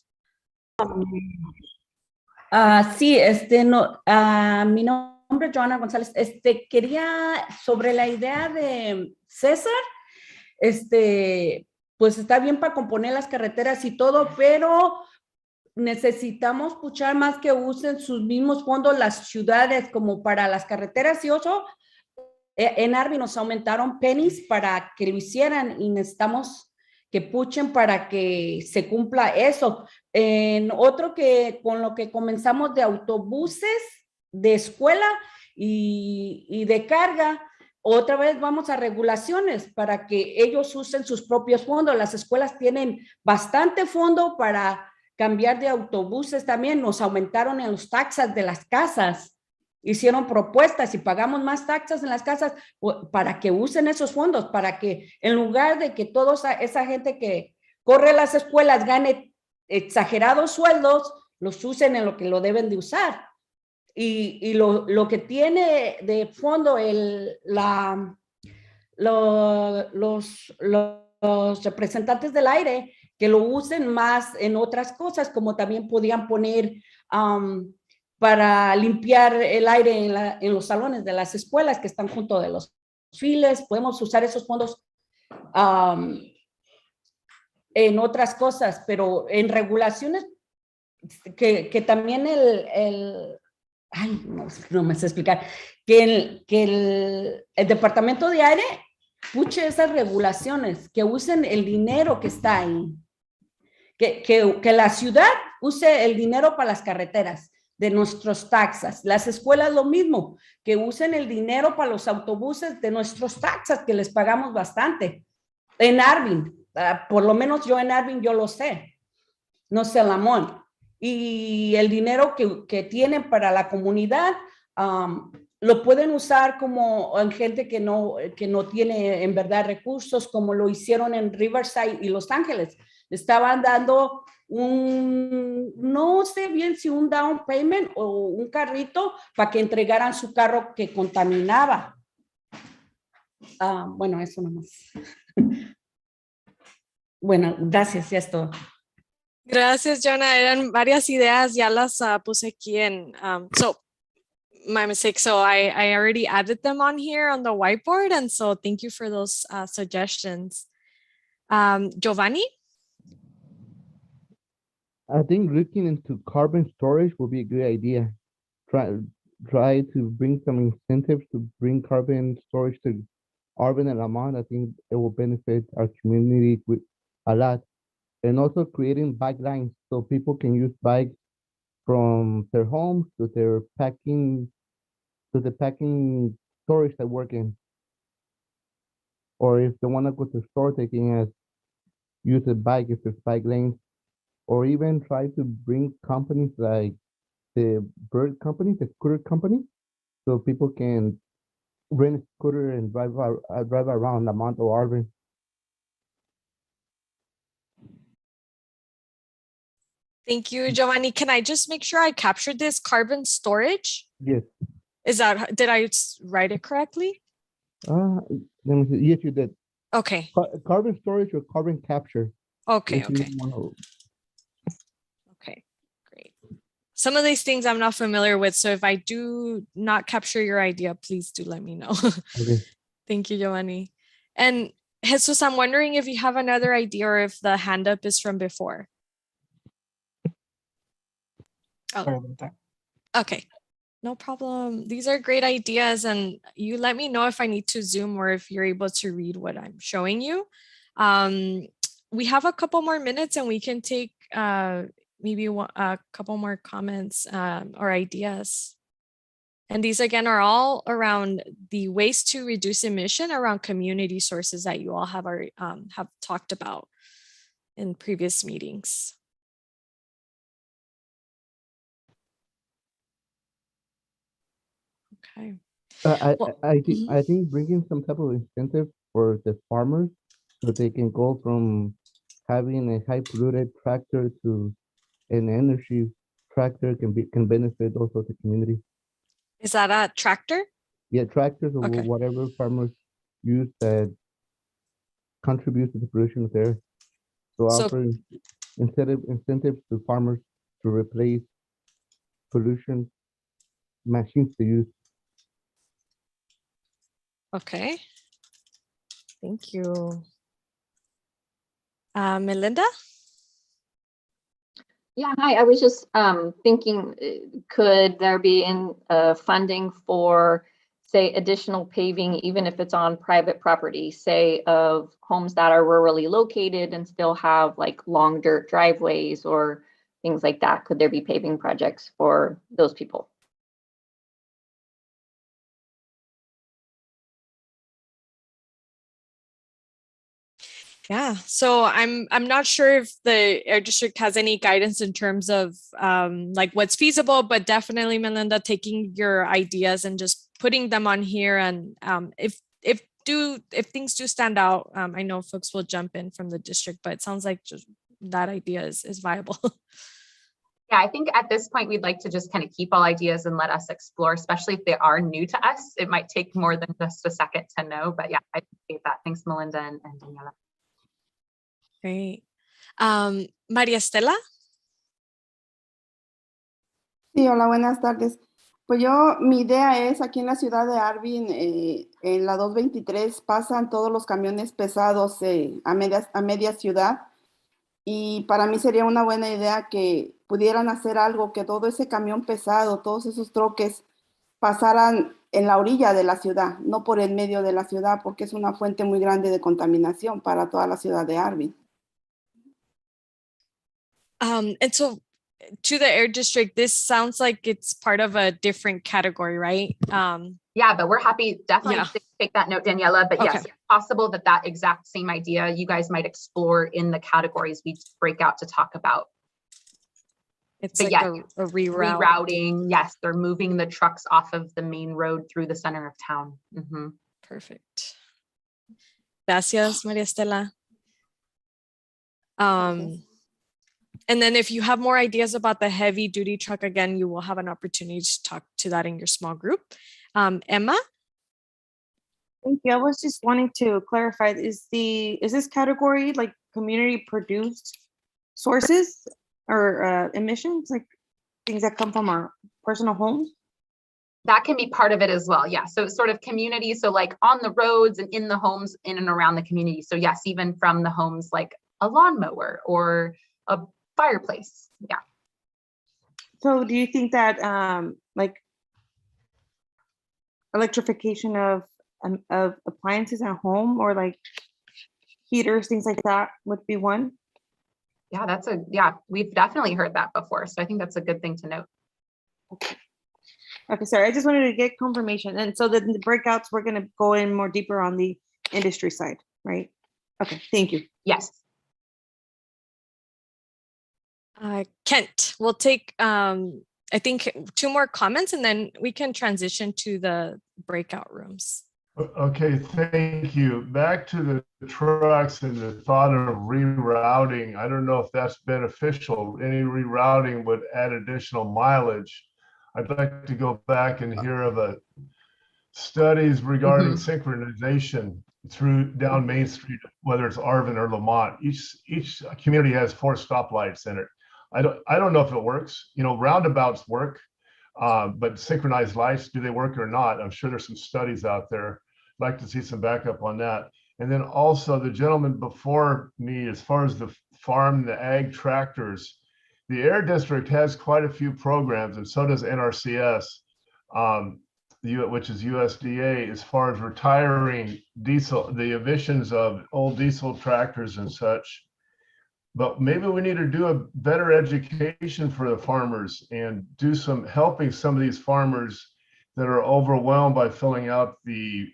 Sí, no, mi nombre es Joana González. Quería, sobre la idea de César, pues está bien para componer las carreteras y todo, pero necesitamos escuchar más que usen sus mismos fondos las ciudades como para las carreteras y eso. En Arvin nos aumentaron pennies para que lo hicieran y necesitamos que puchen para que se cumpla eso. En otro que con lo que comenzamos de autobuses, de escuela y de carga, otra vez vamos a regulaciones para que ellos usen sus propios fondos. Las escuelas tienen bastante fondo para cambiar de autobuses también. Nos aumentaron en los taxas de las casas. Hicieron propuestas y pagamos más taxas en las casas para que usen esos fondos, para que en lugar de que toda esa gente que corre las escuelas gane exagerados sueldos, los usen en lo que lo deben de usar. Y lo que tiene de fondo los representantes del aire que lo usen más en otras cosas, como también podían poner para limpiar el aire en los salones de las escuelas que están junto de los files. Podemos usar esos fondos en otras cosas, pero en regulaciones que también ay, no me sé explicar, que el Departamento de Aire puche esas regulaciones, que usen el dinero que está ahí, que la ciudad use el dinero para las carreteras de nuestros taxas, las escuelas lo mismo, que usen el dinero para los autobuses de nuestros taxas, que les pagamos bastante. En Arvin, por lo menos yo en Arvin yo lo sé, no sé Lamont, y el dinero que tienen para la comunidad, lo pueden usar como en gente que no tiene en verdad recursos, como lo hicieron en Riverside y Los Ángeles. Estaban dando no sé bien si un down payment o un carrito para que entregaran su carro que contaminaba. Bueno, eso nomás. Bueno, gracias, ya es todo. Gracias, Jonah. Eran varias ideas, ya las puse aquí en, so my mistake. So I already added them on here on the whiteboard. And so thank you for those suggestions. Giovanni? I think looking into carbon storage would be a good idea. Try to bring some incentives to bring carbon storage to Arvin and Lamont. I think it will benefit our community a lot. And also creating bike lines so people can use bikes from their homes to their packing, to the packing storage they work in. Or if they want to go to the store, they can use a bike if there's bike lanes. Or even try to bring companies like the bird company, the scooter company, so people can rent a scooter and drive around Lamont or Arvin. Thank you, Giovanni. Can I just make sure I captured this carbon storage? Yes. Is that, did I write it correctly? Let me see. Yes, you did. Okay. Carbon storage or carbon capture. Okay, okay. Okay, great. Some of these things I'm not familiar with, so if I do not capture your idea, please do let me know. Okay. Thank you, Giovanni. And Jesus, I'm wondering if you have another idea or if the hand up is from before. Sorry about that. Okay, no problem. These are great ideas, and you let me know if I need to zoom or if you're able to read what I'm showing you. We have a couple more minutes and we can take maybe a couple more comments or ideas. And these again are all around the ways to reduce emission around community sources that you all have already have talked about in previous meetings. Okay. I think bringing some type of incentive for the farmers so they can go from having a high polluted tractor to an energy tractor can benefit also the community. Is that a tractor? Yeah, tractors or Okay. whatever farmers use that contributes to the pollution there. So offering incentives to farmers to replace pollution machines to use. Okay. Thank you. Melinda? Yeah, hi. I was just thinking, could there be funding for, say, additional paving, even if it's on private property, say, of homes that are rurally located and still have like long dirt driveways or things like that? Could there be paving projects for those people? Yeah, so I'm not sure if the air district has any guidance in terms of like what's feasible, but definitely, Melinda, taking your ideas and just putting them on here. And if things do stand out, I know folks will jump in from the district, but it sounds like just that idea is viable. Yeah, I think at this point, we'd like to just kind of keep all ideas and let us explore, especially if they are new to us. It might take more than just a second to know, but yeah, I appreciate that. Thanks, Melinda and Daniela. Great. María Estela. Sí, hola, buenas tardes. Pues mi idea es, aquí en la ciudad de Arvin, en la 223 pasan todos los camiones pesados a media ciudad, y para mí sería una buena idea que pudieran hacer algo, que todo ese camión pesado, todos esos troques pasaran en la orilla de la ciudad, no por el medio de la ciudad, porque es una fuente muy grande de contaminación para toda la ciudad de Arvin. And so to the air district, this sounds like it's part of a different category, right? Yeah, but we're happy definitely Yeah. to take that note, Daniela. But yes, Okay. it's possible that exact same idea you guys might explore in the categories we break out to talk about. It's But like yeah, a reroute. rerouting. Yes, they're moving the trucks off of the main road through the center of town. Mhm. Perfect. Gracias, María Estela. And then if you have more ideas about the heavy duty truck, again, you will have an opportunity to talk to that in your small group. Emma? Thank you. I was just wanting to clarify, is this category like community produced sources or emissions, like things that come from our personal homes? That can be part of it as well. Yeah. So it's sort of community. So like on the roads and in the homes in and around the community. So yes, even from the homes, like a lawnmower or a fireplace. Yeah. So do you think that like electrification of appliances at home, or like heaters, things like that, would be one? Yeah, we've definitely heard that before. So I think that's a good thing to note. Okay, sorry, I just wanted to get confirmation. And so the breakouts, we're going to go in more deeper on the industry side, right? Okay, thank you. Yes. Kent, we'll take, I think, 2 more comments, and then we can transition to the breakout rooms. Okay, thank you. Back to the trucks and the thought of rerouting. I don't know if that's beneficial. Any rerouting would add additional mileage. I'd like to go back and hear of studies regarding synchronization down Main Street, whether it's Arvin or Lamont. Each community has 4 stoplights in it. I don't know if it works. You know, roundabouts work, but synchronized lights, do they work or not? I'm sure there's some studies out there. I'd like to see some backup on that. And then also the gentleman before me, as far as the farm, the ag tractors, the Air District has quite a few programs, and so does NRCS, which is USDA, as far as retiring the emissions of old diesel tractors and such. But maybe we need to do a better education for the farmers and do some helping some of these farmers that are overwhelmed by filling out the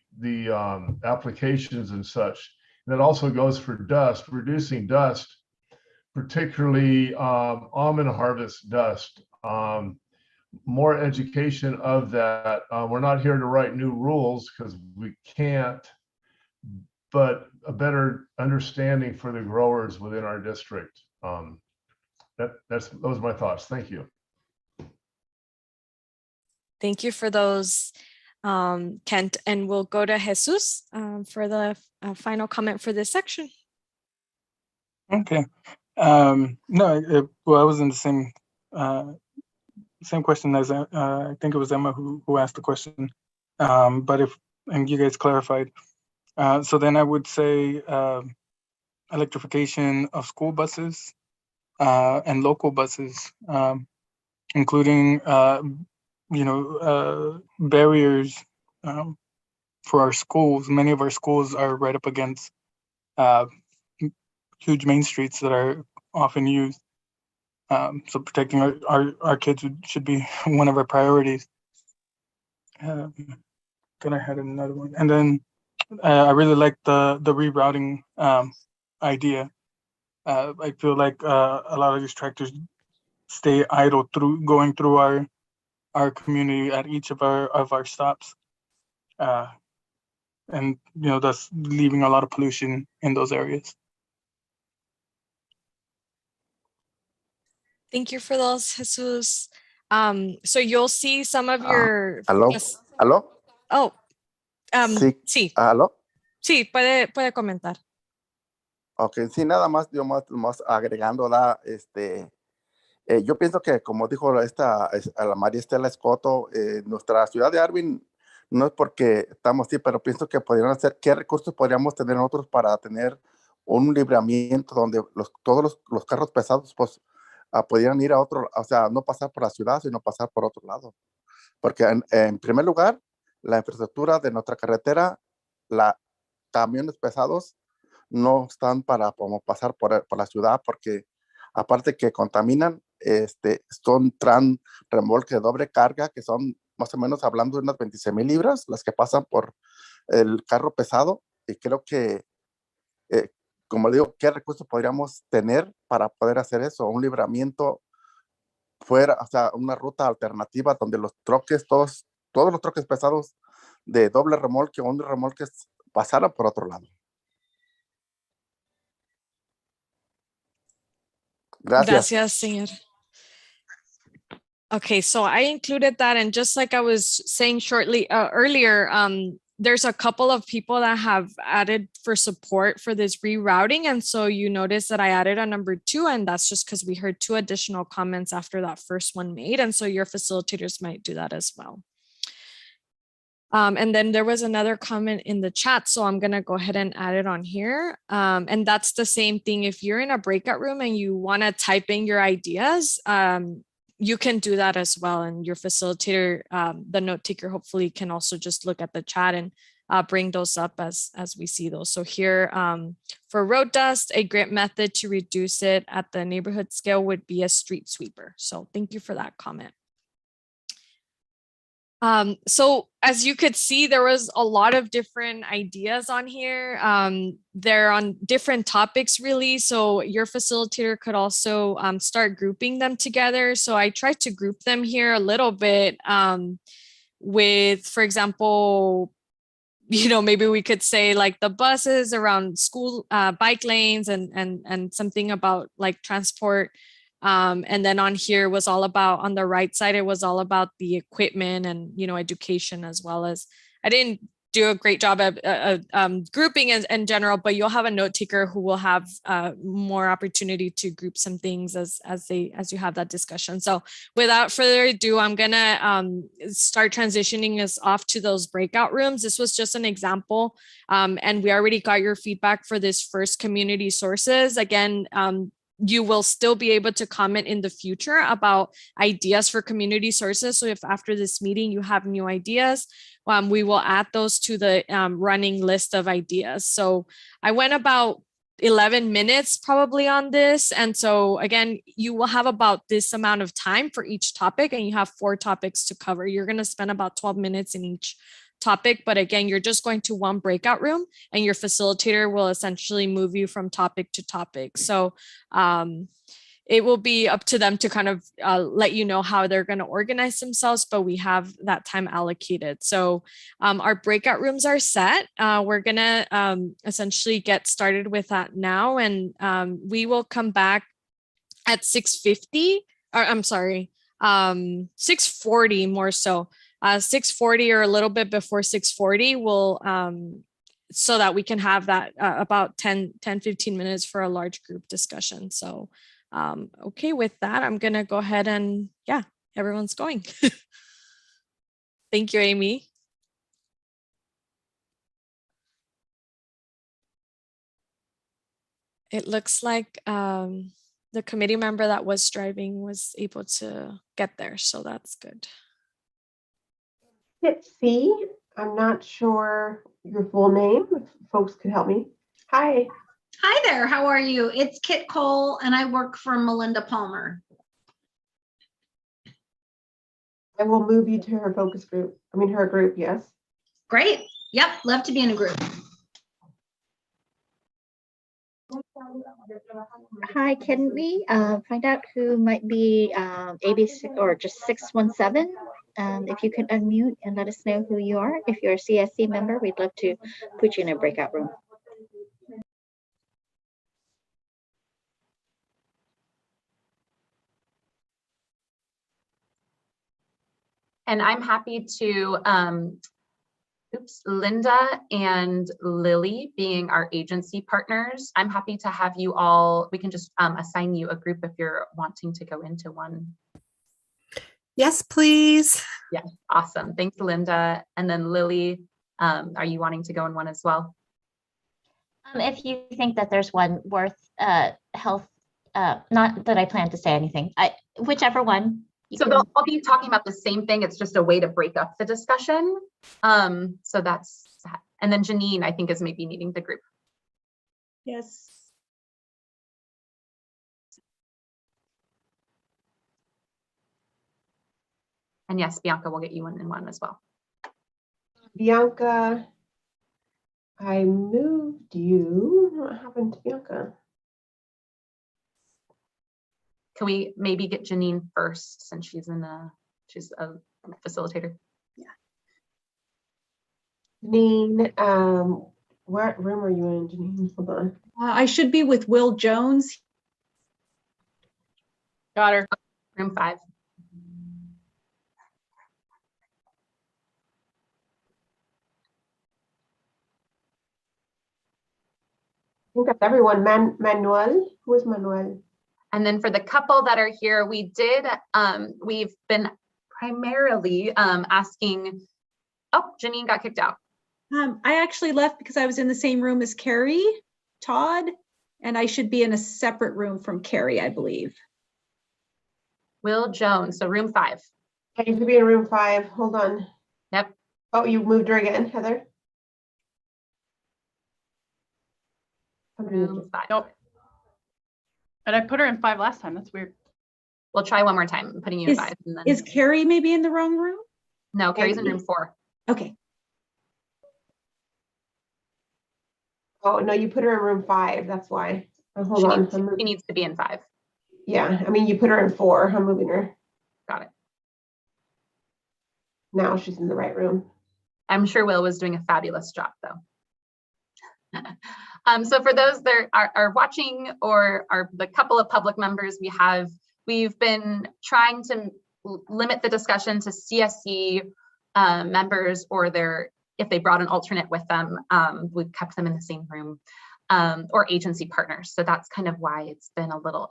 applications and such. And that also goes for dust, reducing dust, particularly almond harvest dust. More education of that. We're not here to write new rules because we can't, but a better understanding for the growers within our district. Those are my thoughts. Thank you. Thank you for those, Kent. And we'll go to Jesus for the final comment for this section. Okay. No, well, I was in the same question as I think it was Emma who asked the question. But and you guys clarified. So then I would say electrification of school buses and local buses, including barriers for our schools. Many of our schools are right up against huge main streets that are often used. So protecting our kids should be one of our priorities. Then I had another one, and then I really like the rerouting idea. I feel like a lot of these tractors stay idle going through our community at each of our stops, and thus leaving a lot of pollution in those areas. Thank you for those, Jesus. So you'll see some of your... ¿Aló? Yes. ¿Aló? Oh, Sí. sí. ¿Aló? Sí, puede comentar. Ok, sí, nada más, yo más agregando, yo pienso que, como dijo a la María Estela Escoto, nuestra ciudad de Arvin, no es porque estamos así, pero pienso que podrían hacer, ¿qué recursos podríamos tener nosotros para tener un libramiento donde todos los carros pesados, pues, pudieran ir a otro, o sea, no pasar por la ciudad, sino pasar por otro lado? Porque en primer lugar, la infraestructura de nuestra carretera, camiones pesados no están para como pasar por la ciudad, porque aparte que contaminan, traen remolque de doble carga, que son más o menos hablando de unas 26,000 libras, las que pasan por el carro pesado. Y creo que, como digo, ¿qué recursos podríamos tener para poder hacer eso? Un libramiento fuera, o sea, una ruta alternativa donde los troques, todos los troques pesados de doble remolque o un remolque pasaran por otro lado. Gracias. Gracias, señor. Okay, so I included that, and just like I was saying shortly earlier, there's a couple of people that have added for support for this rerouting, and so you notice that I added a number 2, and that's just because we heard 2 additional comments after that first one made, and so your facilitators might do that as well. And then there was another comment in the chat, so I'm going to go ahead and add it on here. And that's the same thing. If you're in a breakout room and you want to type in your ideas, you can do that as well. And your facilitator, the note taker, hopefully can also just look at the chat and bring those up as we see those. So here for road dust, a great method to reduce it at the neighborhood scale would be a street sweeper. So thank you for that comment. So as you could see, there was a lot of different ideas on here. They're on different topics really. So your facilitator could also start grouping them together. So I tried to group them here a little bit with, for example, maybe we could say like the buses around school bike lanes and something about like transport. And then on here was all about, on the right side, it was all about the equipment and, education, as well as, I didn't do a great job of grouping in general, but you'll have a note taker who will have more opportunity to group some things as you have that discussion. So without further ado, I'm gonna start transitioning us off to those breakout rooms. This was just an example, and we already got your feedback for this first community sources. Again, you will still be able to comment in the future about ideas for community sources. So if after this meeting you have new ideas, we will add those to the running list of ideas. So I went about 11 minutes probably on this. And so again, you will have about this amount of time for each topic, and you have 4 topics to cover. You're going to spend about 12 minutes in each topic, but again, you're just going to one breakout room and your facilitator will essentially move you from topic to topic. So it will be up to them to kind of let you know how they're going to organize themselves, but we have that time allocated. So our breakout rooms are set. We're going to essentially get started with that now, and we will come back at 6:50, or I'm sorry, 6:40 more so. 6:40 or a little bit before 6:40 will so that we can have that about 10-15 minutes for a large group discussion. So okay, with that, I'm gonna go ahead and everyone's going. Thank you, Amy. It looks like the committee member that was driving was able to get there, so that's good. Hit C. I'm not sure your full name. If folks could help me. Hi. Hi there. How are you? It's Kit Cole, and I work for Melinda Palmer. I will move you to her focus group. I mean, her group. Yes. Great. Yep. Love to be in a group. Hi, can we find out who might be ABC or just 617? If you could unmute and let us know who you are. If you're a CSC member, we'd love to put you in a breakout room. And I'm happy to Oops, Linda and Lily being our agency partners. I'm happy to have you all, we can just assign you a group if you're wanting to go into one. Yes, please. Yeah, awesome. Thanks, Linda. And then Lily, are you wanting to go in one as well? If you think that there's one worth health, not that I plan to say anything, whichever one. So they'll all be talking about the same thing. It's just a way to break up the discussion. So that's that. And then Janine, I think, is maybe needing the group. Yes. And yes, Bianca will get you in one as well. Bianca, I moved you. What happened to Bianca? Can we maybe get Janine first, since she's a facilitator? Yeah. Janine, what room are you in, Janine? Hold on. I should be with Will Jones. Got her. Room 5. I think that's everyone. Manuel, who is Manuel? And then for the couple that are here, we've been primarily asking, oh, Janine got kicked out. I actually left because I was in the same room as Carrie Todd, and I should be in a separate room from Carrie, I believe. Will Jones, so room 5. I need to be in room 5. Hold on. Yep. Oh, you moved her again, Heather? Room 5. Nope. And I put her in 5 last time. That's weird. We'll try one more time. I'm putting you in 5. And then... Is Carrie maybe in the wrong room? No, Carrie's in room 4. Okay. Oh, no, you put her in room 5. That's why. Oh, hold on. She needs to be in 5. Yeah, I mean, you put her in 4. I'm moving her. Got it. Now she's in the right room. I'm sure Will was doing a fabulous job, though. So for those that are watching or are the couple of public members we've been trying to limit the discussion to CSC members or if they brought an alternate with them, we've kept them in the same room, or agency partners. So that's kind of why it's been a little,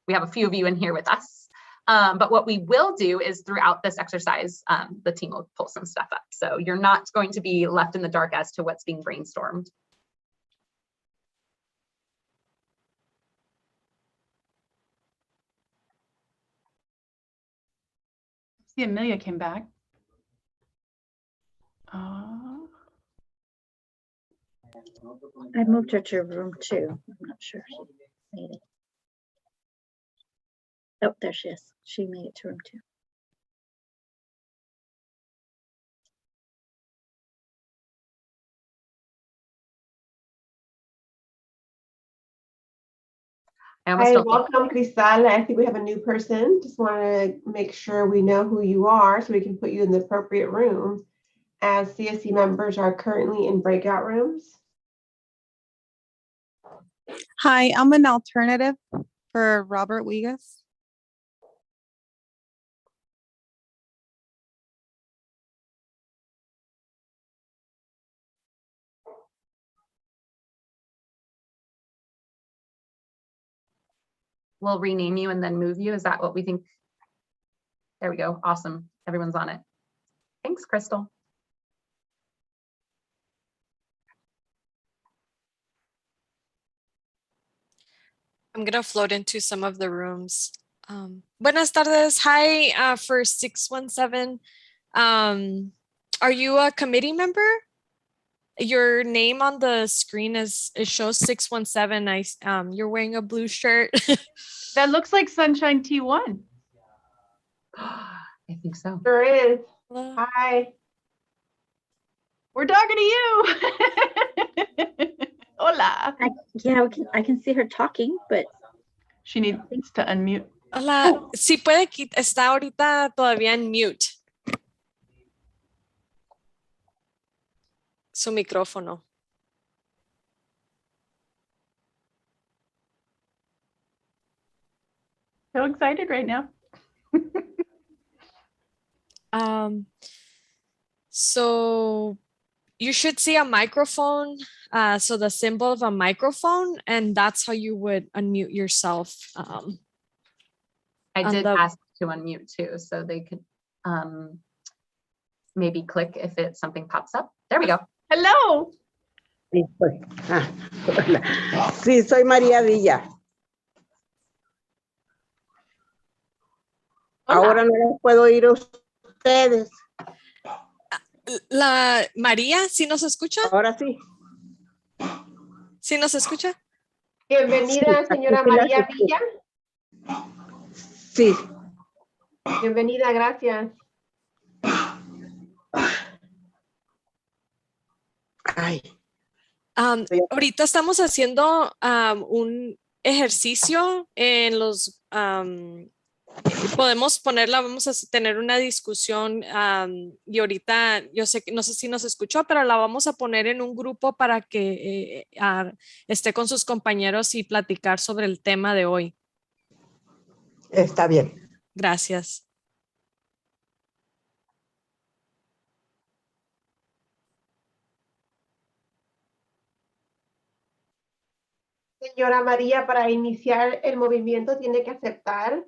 we have a few of you in here with us. But what we will do is throughout this exercise, the team will pull some stuff up. So you're not going to be left in the dark as to what's being brainstormed. See, Amelia came back. I moved her to room 2. I'm not sure she made it. Oh, there she is. She made it to room 2. Hi, welcome, Cristal. I think we have a new person. Just want to make sure we know who you are so we can put you in the appropriate room, as CSC members are currently in breakout rooms. Hi, I'm an alternative for Robert Wigas. We'll rename you and then move you. Is that what we think? There we go. Awesome. Everyone's on it. Thanks, Crystal. I'm going to float into some of the rooms. Buenas tardes. Hi, for 617. Are you a committee member? Your name on the screen it shows 617. You're wearing a blue shirt. That looks like Sunshine T1. I think so. Sure is. Hello. Hi. We're talking to you. Hola. Yeah, I can see her talking, but she needs to unmute. Hola. Si puede, está ahorita todavía en mute. Su micrófono. So excited right now. So You should see a microphone. So the symbol of a microphone, and that's how you would unmute yourself. I on did the- ask to unmute too, so they could maybe click if something pops up. There we go. Hello. Sí, pues. Hola. Sí, soy María Villa. Ahora no los puedo oír a ustedes. La María, ¿sí nos escucha? Ahora sí. ¿Sí nos escucha? Bienvenida, señora María Villa. Sí. Bienvenida, gracias. Ay. Ahorita estamos haciendo un ejercicio en los podemos ponerla, vamos a tener una discusión y ahorita yo sé que no sé si nos escuchó, pero la vamos a poner en un grupo para que esté con sus compañeros y platicar sobre el tema de hoy. Está bien. Gracias. Señora María, para iniciar el movimiento tiene que aceptar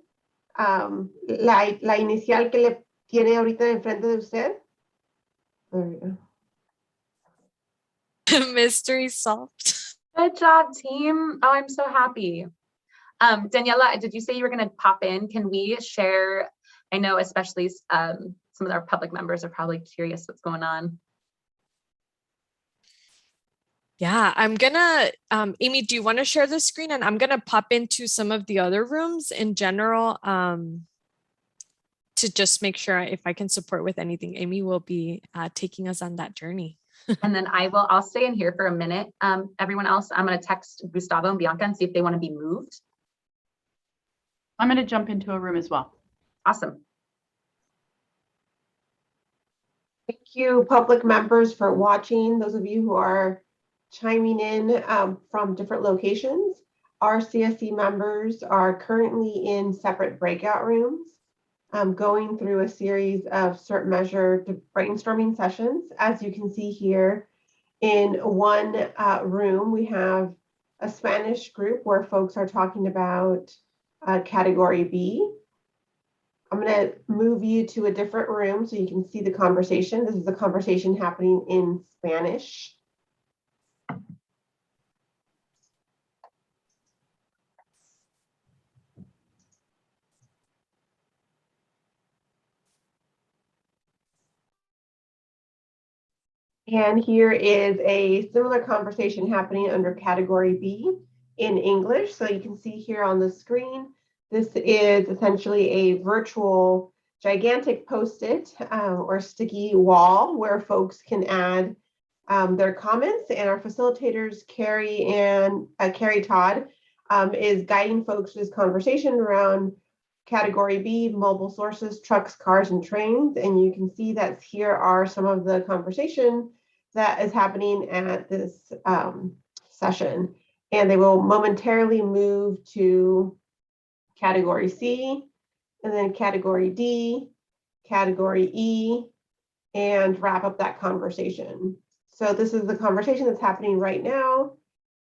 la inicial que le tiene ahorita enfrente de usted. Mystery solved. Good job, team. Oh, I'm so happy. Daniela, did you say you were going to pop in? Can we share? I know especially some of our public members are probably curious what's going on. Yeah, I'm gonna, Amy, do you want to share the screen? And I'm gonna pop into some of the other rooms in general to just make sure if I can support with anything. Amy will be taking us on that journey. And then I'll stay in here for a minute. Everyone else, I'm gonna text Gustavo and Bianca and see if they want to be moved. I'm gonna jump into a room as well. Awesome. Thank you, public members, for watching. Those of you who are chiming in from different locations. Our CSC members are currently in separate breakout rooms, going through a series of SERP measure brainstorming sessions. As you can see here, in one room, we have a Spanish group where folks are talking about category B. I'm going to move you to a different room so you can see the conversation. This is a conversation happening in Spanish. And here is a similar conversation happening under category B in English. So you can see here on the screen, this is essentially a virtual gigantic Post-it or sticky wall where folks can add their comments, and our facilitators, Carrie Todd, is guiding folks through this conversation around category B, mobile sources, trucks, cars, and trains. And you can see that here are some of the conversation that is happening at this session. And they will momentarily move to category C, and then category D, category E, and wrap up that conversation. So this is the conversation that's happening right now.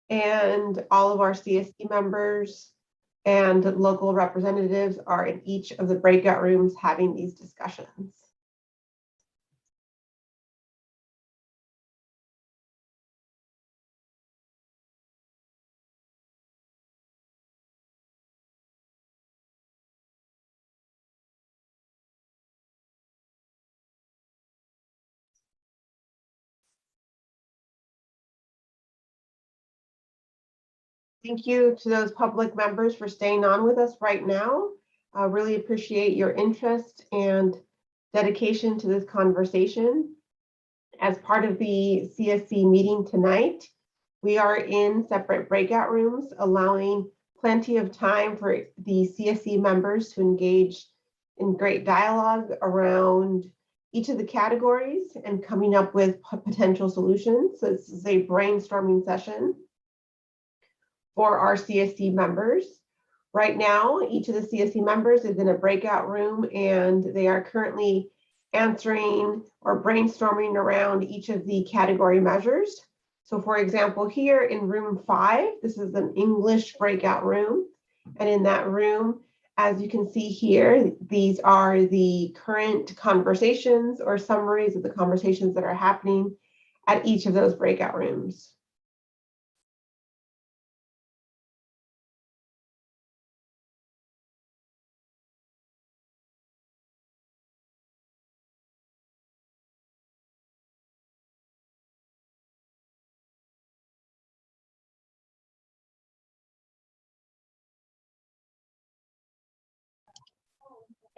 And all of our CSC members and local representatives are in each of the breakout rooms having these discussions. Thank you to those public members for staying on with us right now. I really appreciate your interest and dedication to this conversation. As part of the CSC meeting tonight, we are in separate breakout rooms, allowing plenty of time for the CSC members to engage in great dialogue around each of the categories and coming up with potential solutions. So this is a brainstorming session for our CSC members. Right now, each of the CSC members is in a breakout room, and they are currently answering or brainstorming around each of the category measures. So for example, here in room 5, this is an English breakout room. And in that room, as you can see here, these are the current conversations or summaries of the conversations that are happening at each of those breakout rooms.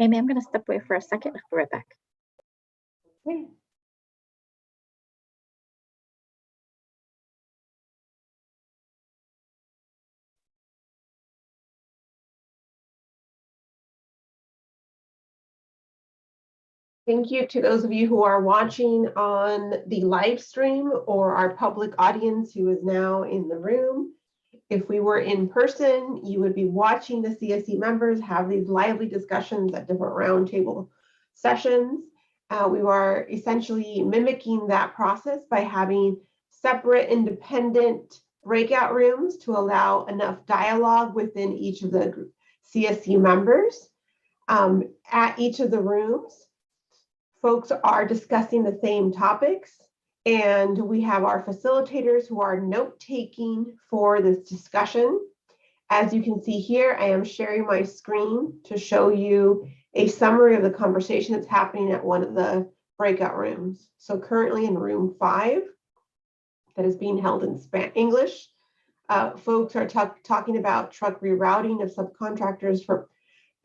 Amy, I'm going to step away for a second. I'll be right back. Okay. Thank you to those of you who are watching on the live stream or our public audience who is now in the room. If we were in person, you would be watching the CSC members have these lively discussions at different roundtable sessions. We are essentially mimicking that process by having separate independent breakout rooms to allow enough dialogue within each of the CSC members. At each of the rooms, folks are discussing the same topics, and we have our facilitators who are note-taking for this discussion. As you can see here, I am sharing my screen to show you a summary of the conversation that's happening at one of the breakout rooms. So currently in room 5, that is being held in English, folks are talking about truck rerouting of subcontractors for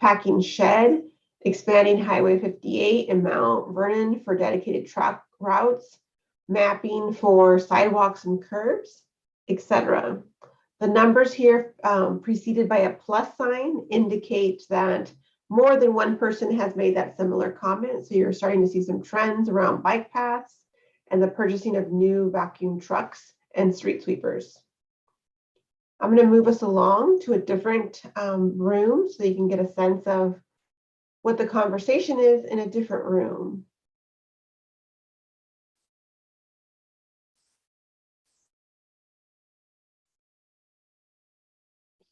packing shed, expanding Highway 58 in Mount Vernon for dedicated truck routes, mapping for sidewalks and curbs, etc. The numbers here preceded by a plus sign indicate that more than one person has made that similar comment. So you're starting to see some trends around bike paths and the purchasing of new vacuum trucks and street sweepers. I'm going to move us along to a different room so you can get a sense of what the conversation is in a different room.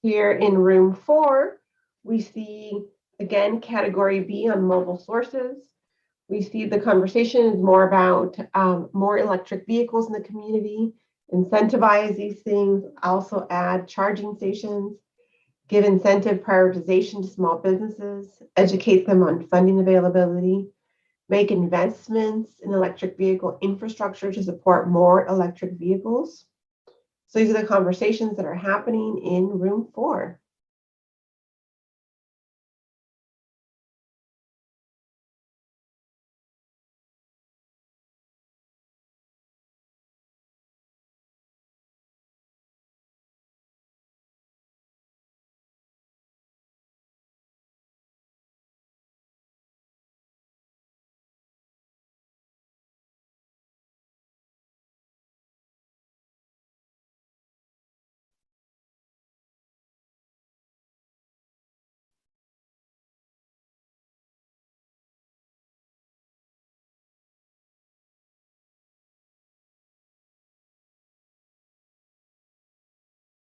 Here in room 4, we see, again, category B on mobile sources. We see the conversation is more about more electric vehicles in the community, incentivize these things, also add charging stations, give incentive prioritization to small businesses, educate them on funding availability, make investments in electric vehicle infrastructure to support more electric vehicles. So these are the conversations that are happening in room 4.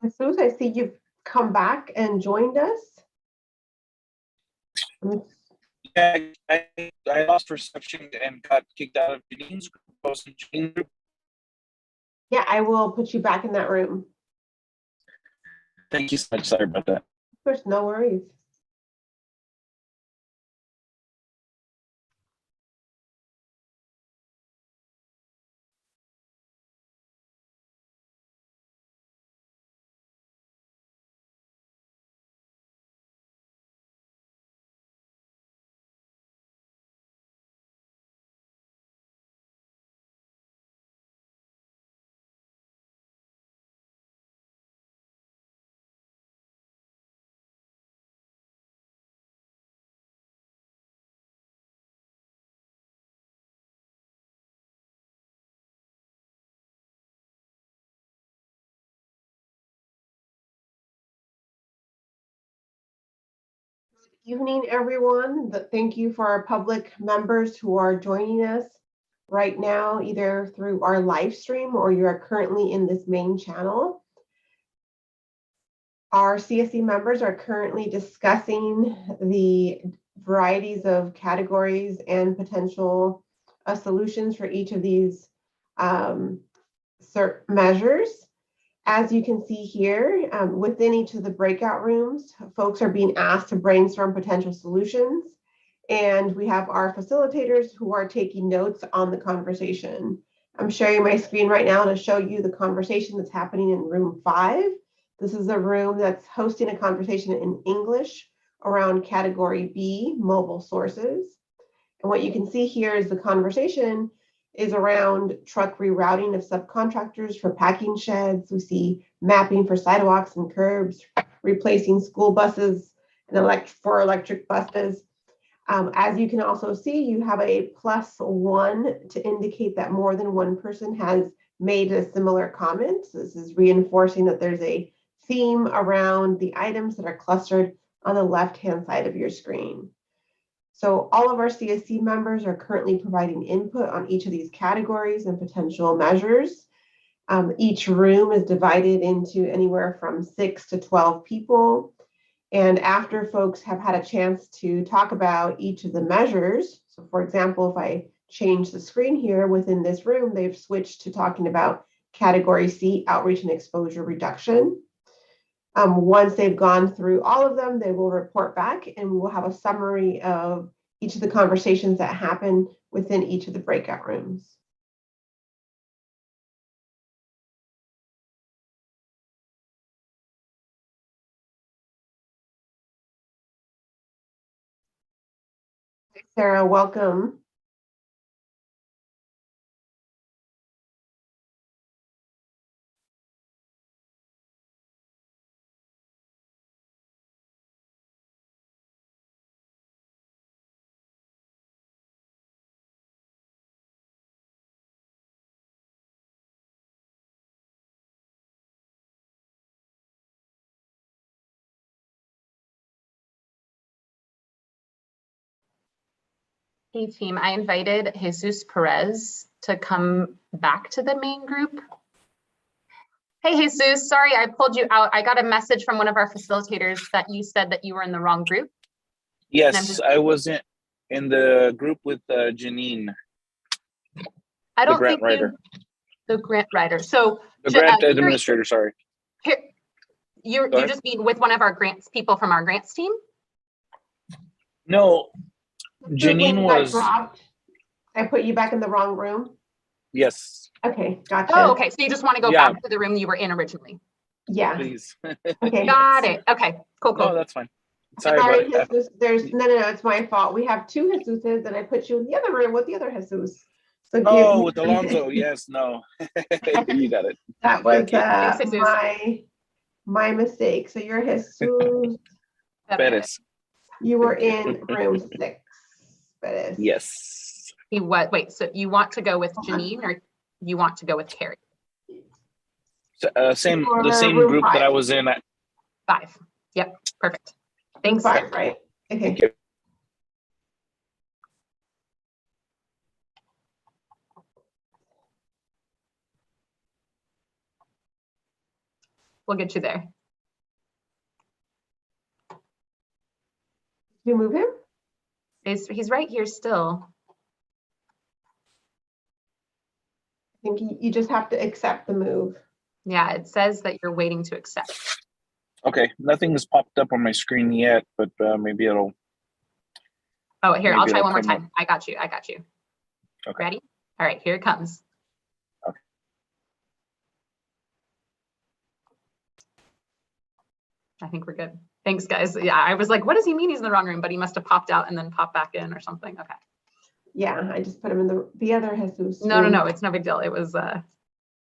As soon as I see you've come back and joined us. Yeah, I lost reception and got kicked out of Janine's group. Yeah, I will put you back in that room. Thank you so much. Sorry about that. There's no worries. evening, everyone. Thank you for our public members who are joining us right now, either through our live stream or you are currently in this main channel. Our CSC members are currently discussing the varieties of categories and potential solutions for each of these SERP measures. As you can see here, within each of the breakout rooms, folks are being asked to brainstorm potential solutions. And we have our facilitators who are taking notes on the conversation. I'm sharing my screen right now to show you the conversation that's happening in room 5. This is a room that's hosting a conversation in English around category B, mobile sources. And what you can see here is the conversation is around truck rerouting of subcontractors for packing sheds. We see mapping for sidewalks and curbs, replacing school buses and electric buses. As you can also see, you have a +1 to indicate that more than one person has made a similar comment. This is reinforcing that there's a theme around the items that are clustered on the left-hand side of your screen. So all of our CSC members are currently providing input on each of these categories and potential measures. Each room is divided into anywhere from 6 to 12 people. And after folks have had a chance to talk about each of the measures, so for example, if I change the screen here within this room, they've switched to talking about category C, outreach and exposure reduction. Once they've gone through all of them, they will report back and we will have a summary of each of the conversations that happen within each of the breakout rooms. Sarah, welcome. Hey team, I invited Jesus Perez to come back to the main group. Hey Jesus, sorry I pulled you out. I got a message from one of our facilitators that you said that you were in the wrong group. Yes, I was in the group with Janine. I don't the grant think writer. The grant writer. So The grant administrator, sorry. Here, you're just being with one of our grants people from our grants team? No, Janine was. Dropped. I put you back in the wrong room. Yes. Okay, gotcha. Oh, okay. So you just want to go back to the room you were in originally? Yeah. Please. Okay. Got it. Okay. Cool. No, that's fine. Sorry about Jesus, no, it's my fault. We have 2 Jesuses, and I put you in the other room with the other Jesus. So oh, with Alonso. Yes. No. You got it. That was my mistake. So you're Jesus Perez. You were in room 6. Perez. Yes. He was. Wait. So you want to go with Janine, or you want to go with Carrie? So, the same group 5. That I was in. 5. Yep. Perfect. Thanks. 5, right? Okay. Thank you. We'll get you there. Did you move him? He's right here still. I think you just have to accept the move. Yeah, it says that you're waiting to accept. Okay, nothing has popped up on my screen yet, but maybe it'll. Oh, here, I'll try one more time. I got you. Okay. Ready? All right, here it comes. Okay. I think we're good. Thanks, guys. Yeah, I was like, what does he mean he's in the wrong room? But he must have popped out and then popped back in or something. Okay. Yeah, I just put him in the other Jesus. No, it's no big deal. It was, I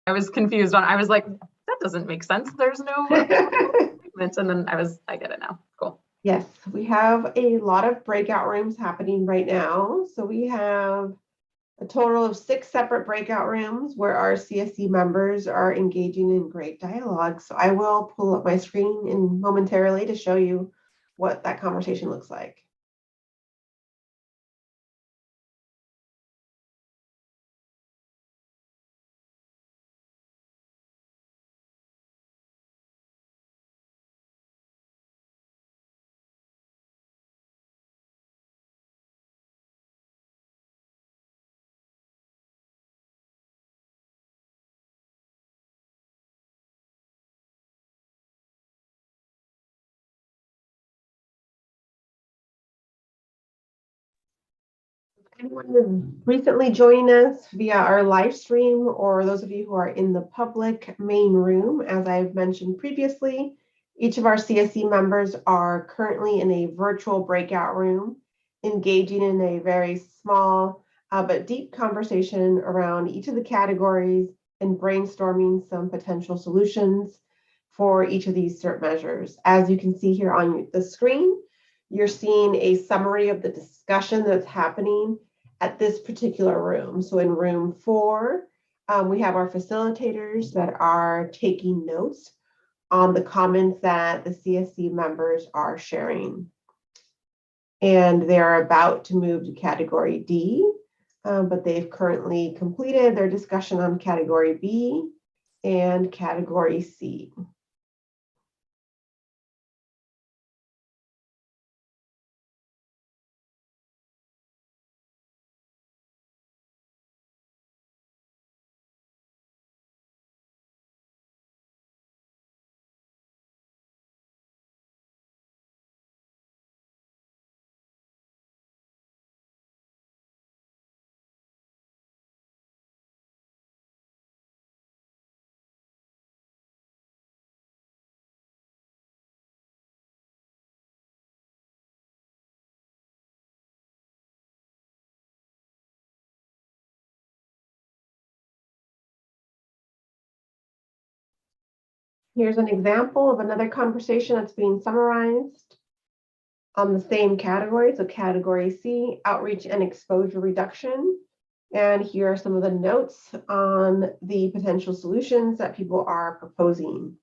was confused I was like, that doesn't make sense. There's no movement. And then I get it now. Cool. Yes, we have a lot of breakout rooms happening right now. So we have a total of 6 separate breakout rooms where our CSC members are engaging in great dialogue. So I will pull up my screen momentarily to show you what that conversation looks like. Anyone who's recently joining us via our live stream, or those of you who are in the public main room, as I've mentioned previously, each of our CSC members are currently in a virtual breakout room, engaging in a very small but deep conversation around each of the categories and brainstorming some potential solutions for each of these SERP measures. As you can see here on the screen, you're seeing a summary of the discussion that's happening at this particular room. So in room 4, we have our facilitators that are taking notes on the comments that the CSC members are sharing. And they're about to move to category D, but they've currently completed their discussion on category B and category C. Here's an example of another conversation that's being summarized on the same category. So category C, outreach and exposure reduction. And here are some of the notes on the potential solutions that people are proposing.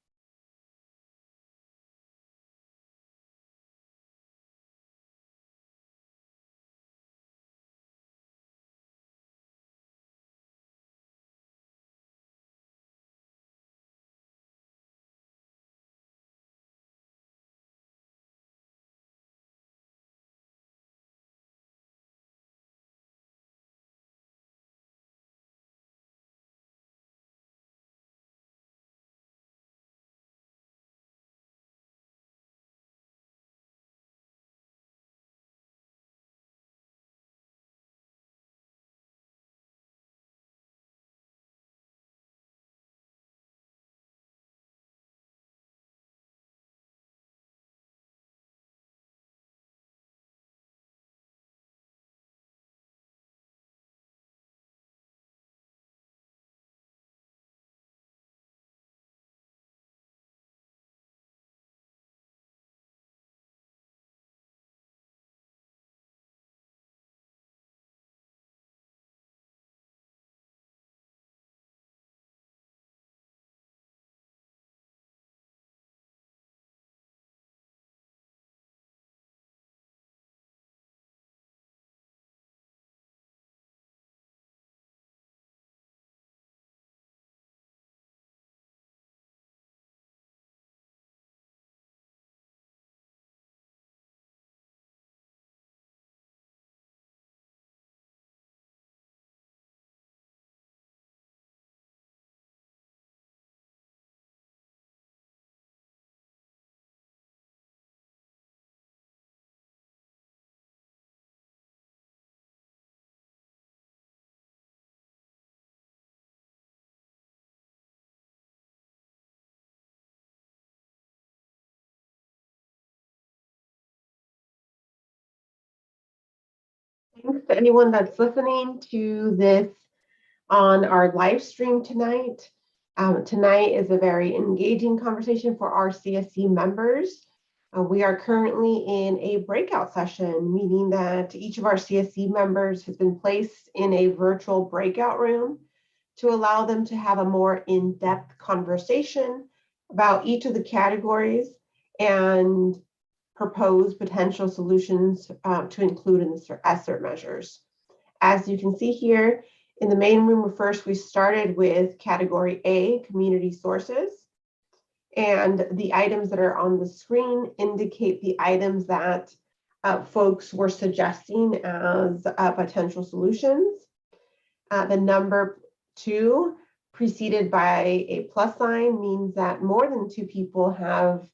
Thanks to anyone that's listening to this on our live stream tonight. Tonight is a very engaging conversation for our CSC members. We are currently in a breakout session, meaning that each of our CSC members has been placed in a virtual breakout room to allow them to have a more in-depth conversation about each of the categories and propose potential solutions to include in the SERP measures. As you can see here, in the main room first, we started with category A, community sources. And the items that are on the screen indicate the items that folks were suggesting as potential solutions. The number 2 preceded by a plus sign means that more than 2 people have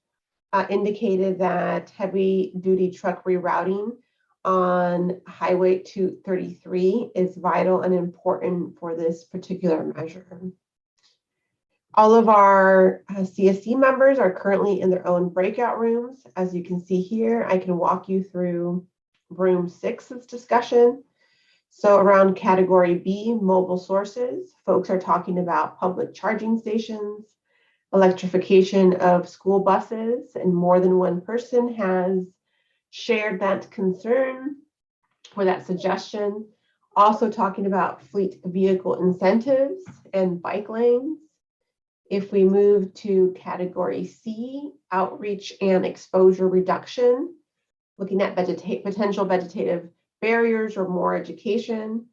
indicated that heavy duty truck rerouting on Highway 233 is vital and important for this particular measure. All of our CSC members are currently in their own breakout rooms. As you can see here, I can walk you through room 6's discussion. So around category B, mobile sources, folks are talking about public charging stations, electrification of school buses, and more than one person has shared that concern or that suggestion. Also talking about fleet vehicle incentives and bike lanes. If we move to category C, outreach and exposure reduction, looking at potential vegetative barriers or more education,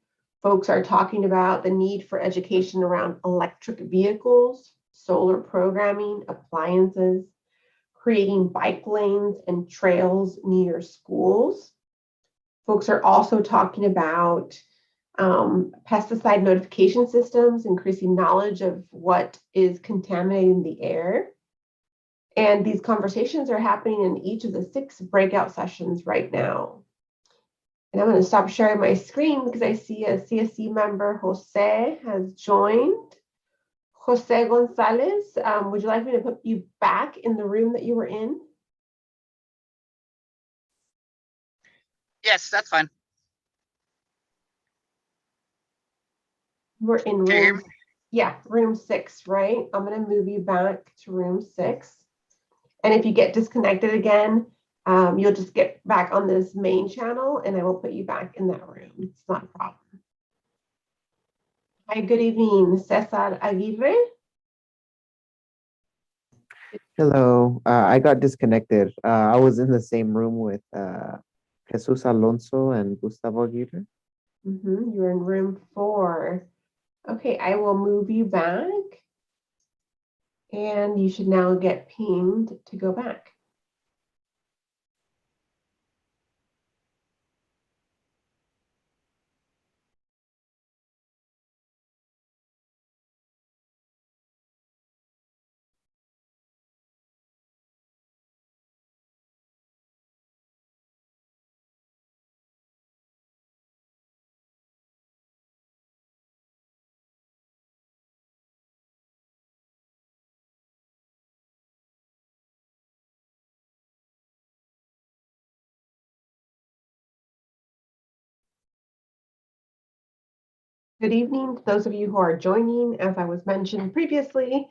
folks are talking about the need for education around electric vehicles, solar programming, appliances, creating bike lanes and trails near schools. Folks are also talking about pesticide notification systems, increasing knowledge of what is contaminating the air. And these conversations are happening in each of the 6 breakout sessions right now. And I'm going to stop sharing my screen because I see a CSC member, Jose, has joined. Jose Gonzalez, would you like me to put you back in the room that you were in? Yes, that's fine. We're in room, yeah, room 6, right? I'm going to move you back to room 6. And if you get disconnected again, you'll just get back on this main channel and I will put you back in that room. It's not a problem. Hi, good evening, Cesar Aguirre. Hello, I got disconnected. I was in the same room with Jesus Alonso and Gustavo Aguirre. You're in room 4. Okay, I will move you back. And you should now get pinged to go back. Good evening to those of you who are joining. As I was mentioned previously,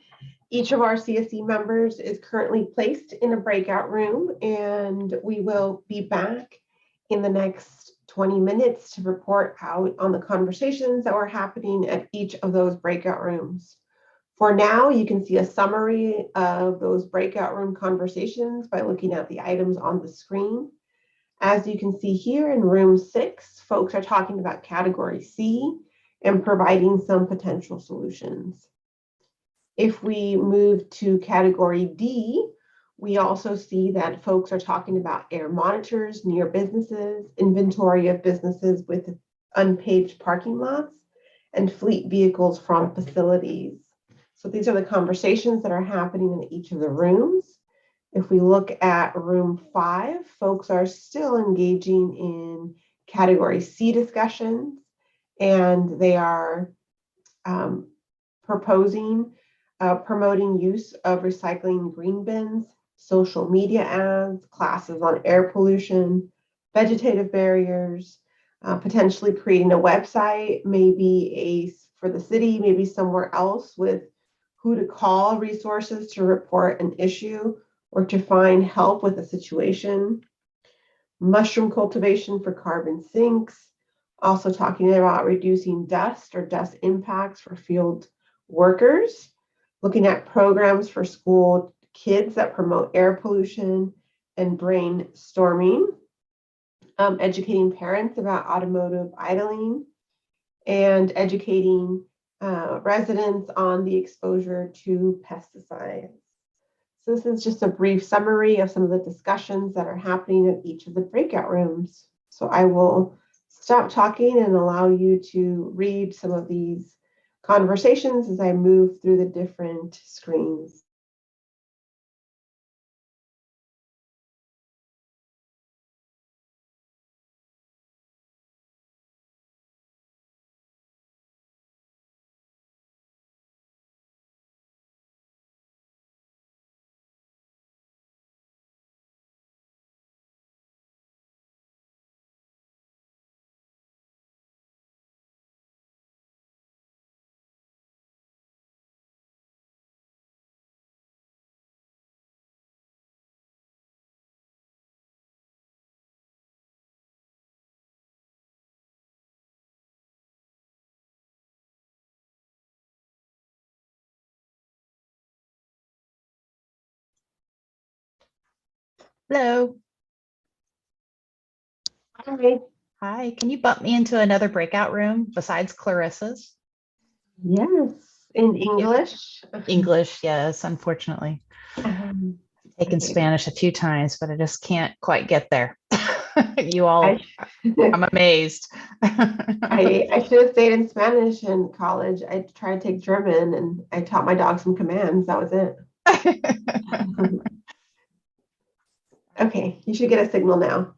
each of our CSC members is currently placed in a breakout room, and we will be back in the next 20 minutes to report out on the conversations that were happening at each of those breakout rooms. For now, you can see a summary of those breakout room conversations by looking at the items on the screen. As you can see here in room 6, folks are talking about category C and providing some potential solutions. If we move to category D, we also see that folks are talking about air monitors near businesses, inventory of businesses with unpaved parking lots, and fleet vehicles from facilities. So these are the conversations that are happening in each of the rooms. If we look at room 5, folks are still engaging in category C discussions, and they are promoting use of recycling green bins, social media ads, classes on air pollution, vegetative barriers, potentially creating a website, maybe for the city, maybe somewhere else, with who to call, resources to report an issue or to find help with a situation. Mushroom cultivation for carbon sinks. Also talking about reducing dust or dust impacts for field workers. Looking at programs for school kids that promote air pollution and brainstorming, educating parents about automotive idling, and educating residents on the exposure to pesticides. So this is just a brief summary of some of the discussions that are happening in each of the breakout rooms. So I will stop talking and allow you to read some of these conversations as I move through the different screens. Hello. Hi. Hi. Can you bump me into another breakout room besides Clarissa's? Yes, in English. English, yes, unfortunately. Taken okay. Spanish a few times, but I just can't quite get there. You all, I'm amazed. I should have stayed in Spanish in college. I tried to take German and I taught my dog some commands. That was it. Okay, you should get a signal now.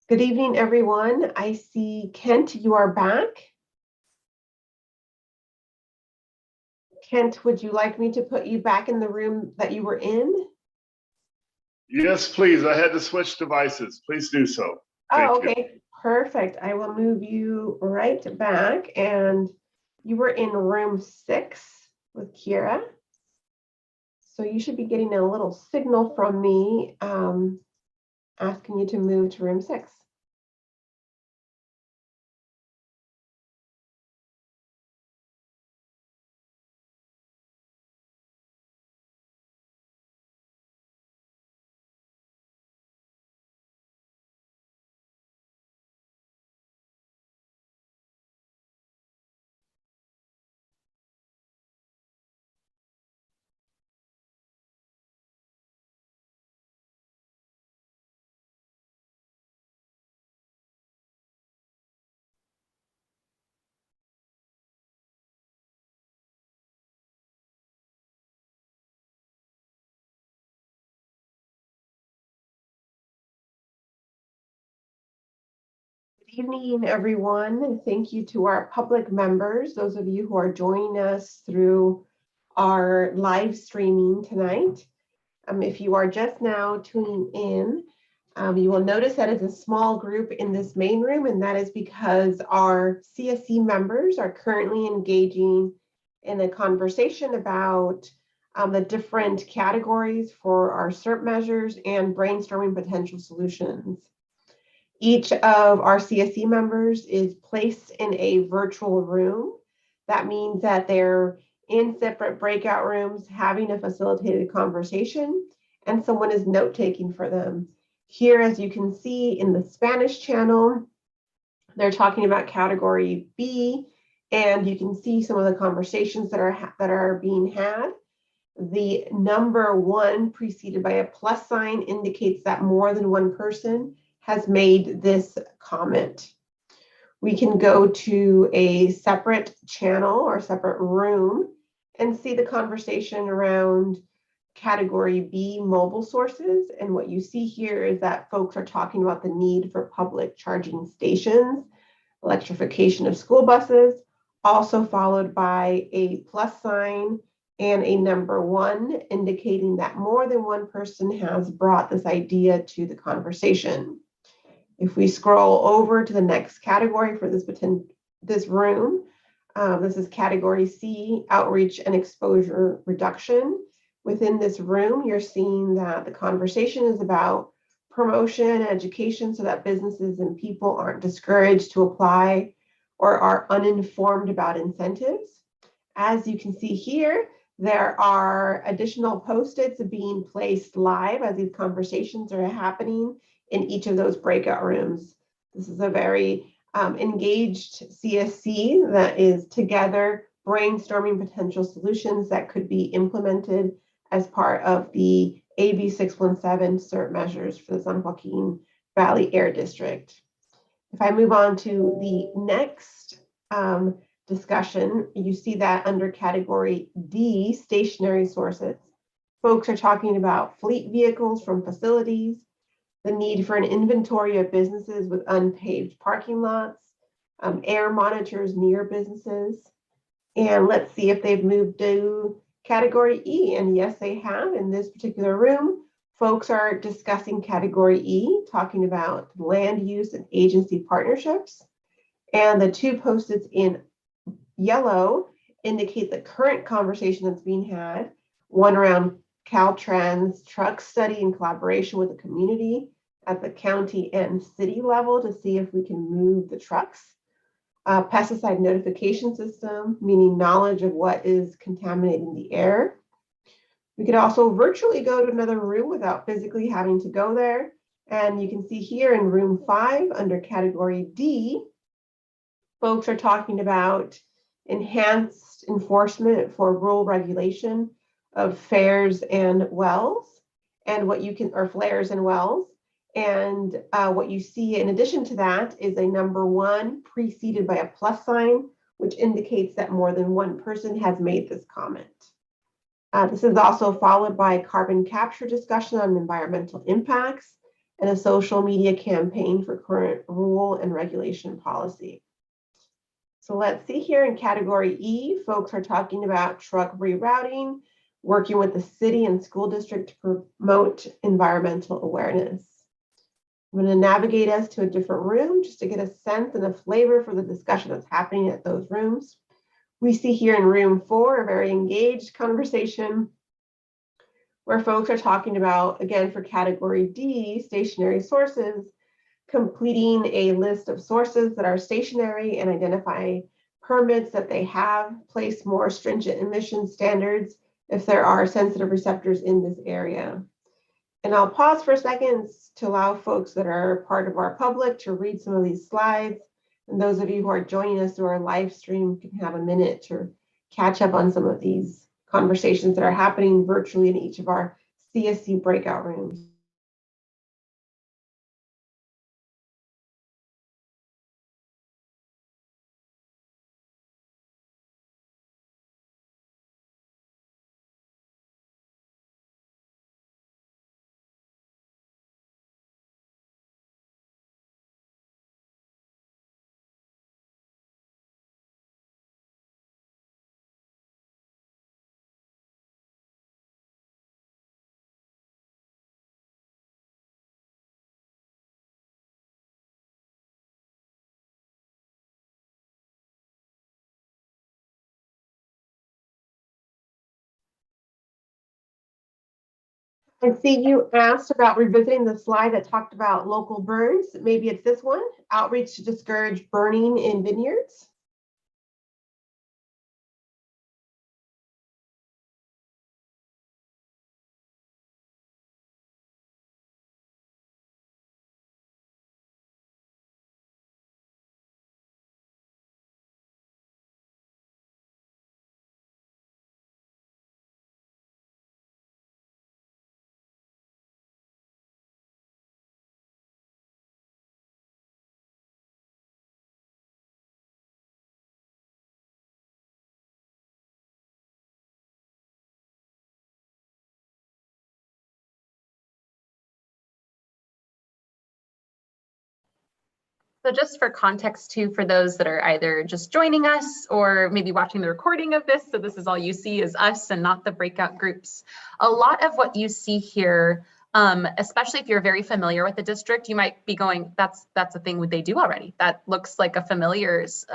Good evening, everyone. I see Kent, you are back. Kent, would you like me to put you back in the room that you were in? Yes, please. I had to switch devices. Please do so. Oh, Thank you. okay, perfect. I will move you right back. And you were in room 6 with Kira. So you should be getting a little signal from me asking you to move to room 6. Good evening, everyone. Thank you to our public members, those of you who are joining us through our live streaming tonight. If you are just now tuning in, you will notice that it's a small group in this main room, and that is because our CSC members are currently engaging in a conversation about the different categories for our SERP measures and brainstorming potential solutions. Each of our CSC members is placed in a virtual room That means that they're in separate breakout rooms having a facilitated conversation, and someone is note-taking for them. Here, as you can see in the Spanish channel, they're talking about category B, and you can see some of the conversations that are being had. The number 1 preceded by a plus sign indicates that more than one person has made this comment. We can go to a separate channel or separate room and see the conversation around category B, mobile sources. And what you see here is that folks are talking about the need for public charging stations, electrification of school buses, also followed by a plus sign and a number 1, indicating that more than one person has brought this idea to the conversation. If we scroll over to the next category for this room, this is category C, outreach and exposure reduction. Within this room, you're seeing that the conversation is about promotion and education so that businesses and people aren't discouraged to apply or are uninformed about incentives. As you can see here, there are additional post-its being placed live as these conversations are happening in each of those breakout rooms. This is a very engaged CSC that is together brainstorming potential solutions that could be implemented as part of the AB 617 SERP measures for the San Joaquin Valley Air District. If I move on to the next discussion, you see that under category D, stationary sources, folks are talking about fleet vehicles from facilities, the need for an inventory of businesses with unpaved parking lots, air monitors near businesses. And let's see if they've moved to category E. And yes, they have. In this particular room, folks are discussing category E, talking about land use and agency partnerships. And the 2 post-its in yellow indicate the current conversation that's being had, one around Caltrans truck study in collaboration with the community at the county and city level to see if we can move the trucks. Pesticide notification system, meaning knowledge of what is contaminating the air. We could also virtually go to another room without physically having to go there. And you can see here in room 5 under category D, folks are talking about enhanced enforcement for rural regulation of fares and wells, and what you can, or flares and wells. And what you see in addition to that is a number 1 preceded by a plus sign, which indicates that more than one person has made this comment. This is also followed by carbon capture discussion on environmental impacts and a social media campaign for current rule and regulation policy. So let's see here in category E, folks are talking about truck rerouting, working with the city and school district to promote environmental awareness. I'm going to navigate us to a different room just to get a sense and a flavor for the discussion that's happening at those rooms. We see here in room 4 a very engaged conversation where folks are talking about, again, for category D, stationary sources, completing a list of sources that are stationary and identify permits that they have, place more stringent emission standards if there are sensitive receptors in this area. And I'll pause for a second to allow folks that are part of our public to read some of these slides. And those of you who are joining us through our live stream can have a minute to catch up on some of these conversations that are happening virtually in each of our CSC breakout rooms. I see you asked about revisiting the slide that talked about local burns. Maybe it's this one, outreach to discourage burning in vineyards. So just for context too, for those that are either just joining us or maybe watching the recording of this, so this is all you see is us and not the breakout groups. A lot of what you see here, especially if you're very familiar with the district, you might be going, that's a thing they do already. That looks like a familiars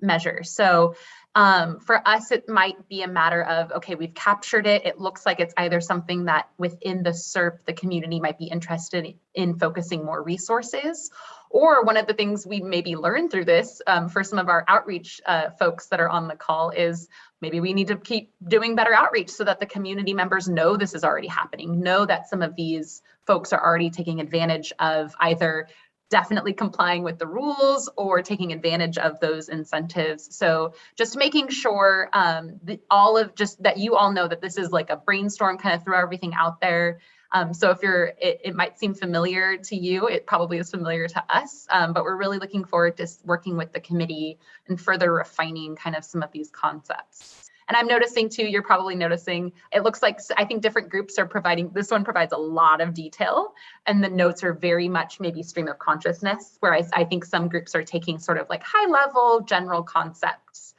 measure. So for us, it might be a matter of, okay, we've captured it. It looks like it's either something that within the SERP, the community might be interested in focusing more resources, or one of the things we maybe learned through this for some of our outreach folks that are on the call is maybe we need to keep doing better outreach so that the community members know this is already happening, know that some of these folks are already taking advantage of either definitely complying with the rules or taking advantage of those incentives. So just making sure that you all know that this is like a brainstorm, kind of throw everything out there. So if it might seem familiar to you, it probably is familiar to us, but we're really looking forward to working with the committee and further refining kind of some of these concepts. And I'm noticing too, you're probably noticing, it looks like, I think different groups are providing, this one provides a lot of detail and the notes are very much maybe stream of consciousness, whereas I think some groups are taking sort of like high level general concepts.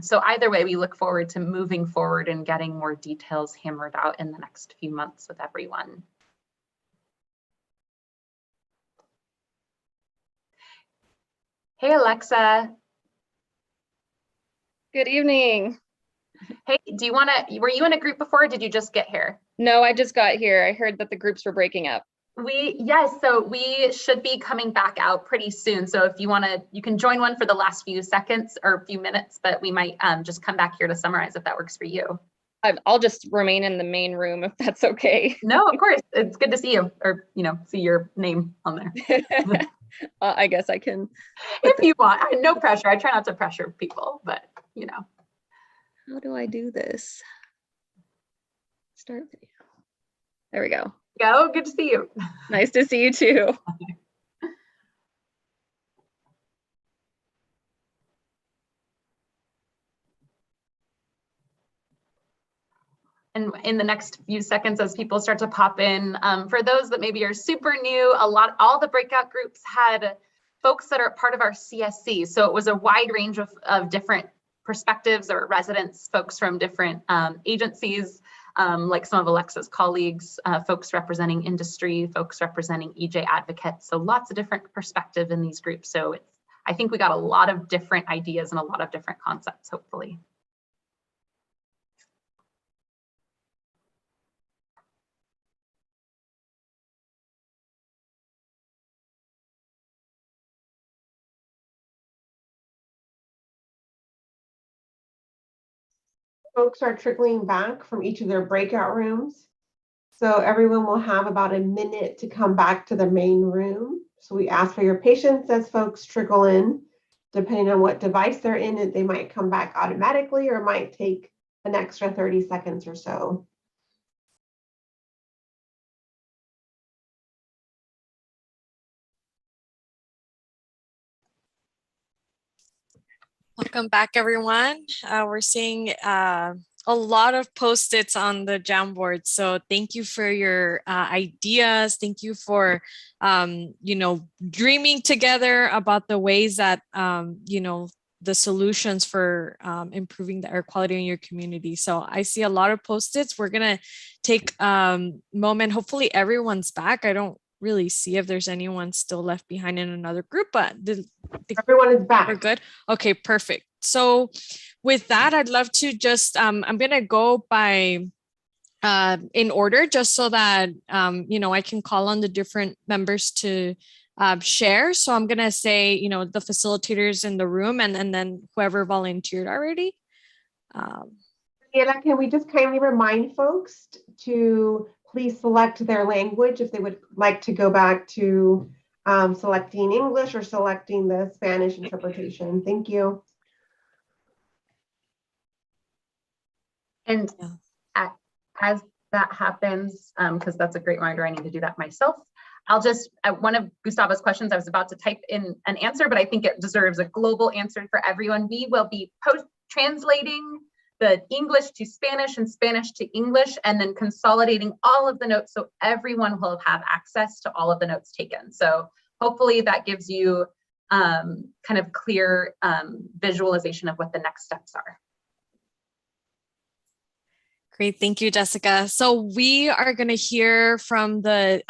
So either way, we look forward to moving forward and getting more details hammered out in the next few months with everyone. Hey, Alexa. Good evening. Hey, were you in a group before or did you just get here? No, I just got here. I heard that the groups were breaking up. Yes, so we should be coming back out pretty soon. So if you want to, you can join one for the last few seconds or few minutes, but we might just come back here to summarize if that works for you. I'll just remain in the main room if that's okay. No, of course. It's good to see you, or see your name on there. I guess I can. If you want, no pressure. I try not to pressure people, but How do I do this? Start video. There we go. Good to see you. Nice to see you too. And in the next few seconds, as people start to pop in, for those that maybe are super new, all the breakout groups had folks that are part of our CSC. So it was a wide range of different perspectives or residents, folks from different agencies, like some of Alexa's colleagues, folks representing industry, folks representing EJ advocates. So lots of different perspective in these groups. So I think we got a lot of different ideas and a lot of different concepts, hopefully. Folks are trickling back from each of their breakout rooms. So everyone will have about a minute to come back to the main room. So we ask for your patience as folks trickle in. Depending on what device they're in, they might come back automatically or might take an extra 30 seconds or so. Welcome back, everyone. We're seeing a lot of Post-its on the Jamboard. So thank you for your ideas. Thank you for, dreaming together about the ways that, the solutions for improving the air quality in your community. So I see a lot of Post-its. We're going to take a moment. Hopefully everyone's back. I don't really see if there's anyone still left behind in another group, but everyone is back. We're good. Okay, perfect. So with that, I'd love to just, I'm going to go by in order just so that, I can call on the different members to share. So I'm going to say, the facilitators in the room and then whoever volunteered already. Can we just kindly remind folks to please select their language if they would like to go back to selecting English or selecting the Spanish interpretation. Thank you. And as that happens, because that's a great reminder, I need to do that myself. I'll just, one of Gustavo's questions, I was about to type in an answer, but I think it deserves a global answer for everyone. We will be translating the English to Spanish and Spanish to English, and then consolidating all of the notes so everyone will have access to all of the notes taken. So hopefully that gives you kind of clear visualization of what the next steps are. Great, thank you, Jessica. So we are going to hear from the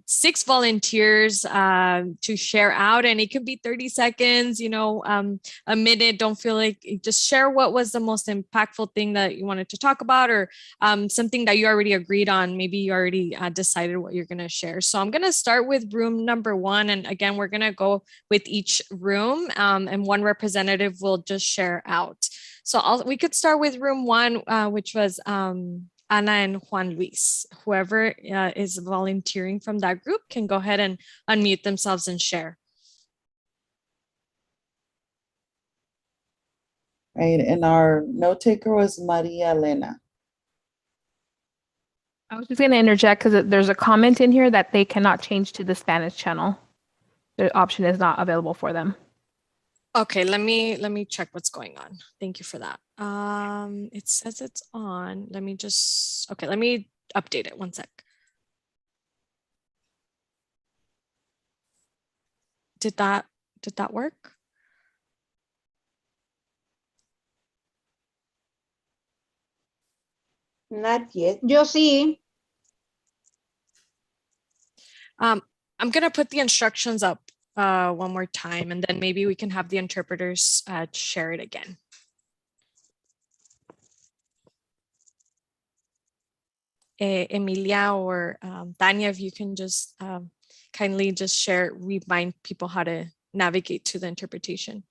6 volunteers to share out, and it could be 30 seconds, you know, a minute. Don't feel like, just share what was the most impactful thing that you wanted to talk about, or something that you already agreed on. Maybe you already decided what you're going to share. So I'm going to start with room number 1. And again, we're going to go with each room, and one representative will just share out. So we could start with room 1, which was Ana and Juan Luis. Whoever is volunteering from that group can go ahead and unmute themselves and share. Right, and our note taker was Maria Elena. I was just going to interject because there's a comment in here that they cannot change to the Spanish channel. The option is not available for them. Okay, let me check what's going on. Thank you for that. It says it's on. Let me update it. One sec. Did that work? Not yet. Yo sí. I'm gonna put the instructions up one more time, and then maybe we can have the interpreters share it again. Emilia or Tanya, if you can just kindly just share, remind people how to navigate to the interpretation.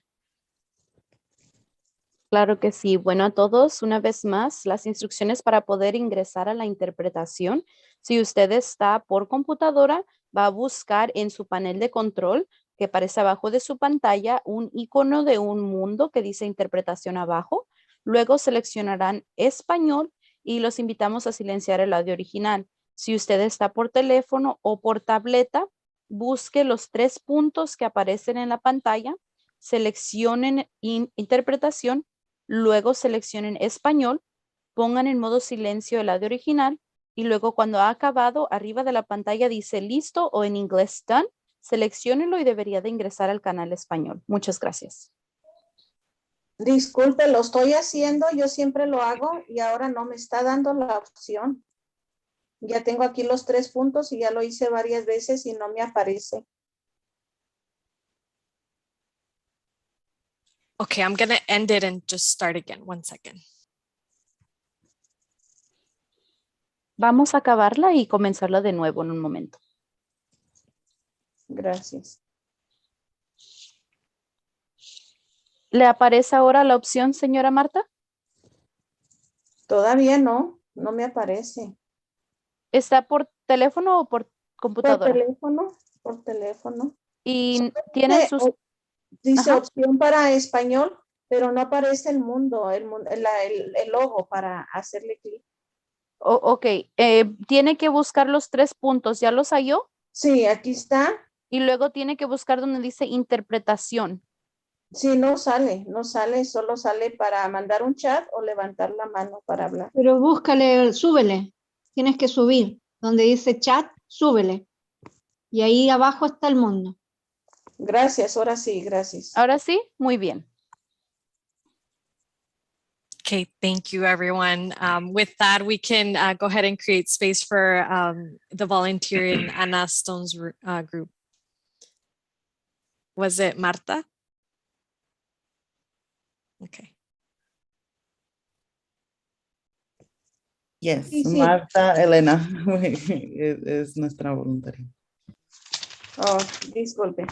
Claro que sí. Bueno, a todos, una vez más, las instrucciones para poder ingresar a la interpretación. Si usted está por computadora, va a buscar en su panel de control, que aparece abajo de su pantalla, un icono de un mundo que dice interpretación abajo. Luego seleccionarán español y los invitamos a silenciar el audio original. Si usted está por teléfono o por tableta, busque los 3 puntos que aparecen en la pantalla, seleccionen interpretación, luego seleccionen español, pongan en modo silencio el audio original y luego cuando ha acabado, arriba de la pantalla dice listo o en inglés done, selecciónenlo y debería de ingresar al canal español. Muchas gracias. Disculpe, lo estoy haciendo, yo siempre lo hago y ahora no me está dando la opción. Ya tengo aquí los 3 puntos y ya lo hice varias veces y no me aparece. Okay, I'm gonna end it and just start again. 1 second. Vamos a acabarla y comenzarla de nuevo en un momento. Gracias. ¿Le aparece ahora la opción, señora Marta? Todavía no me aparece. ¿Está por teléfono o por computadora? Por teléfono. Y tiene sus... Dice Ajá. opción para español, pero no aparece el mundo, el logo para hacerle clic. Ok, tiene que buscar los 3 puntos. ¿Ya los halló? Sí, aquí está. Y luego tiene que buscar donde dice interpretación. Sí, no sale, solo sale para mandar un chat o levantar la mano para hablar. Pero búscale, súbele. Tienes que subir. Donde dice chat, súbele. Y ahí abajo está el mundo. Gracias, ahora sí, gracias. Ahora sí, muy bien. Okay, thank you, everyone. With that, we can go ahead and create space for the volunteer in Anna Stone's group. Was it Marta? Okay. Yes, Sí. Marta Elena es nuestra voluntaria. Oh, disculpe.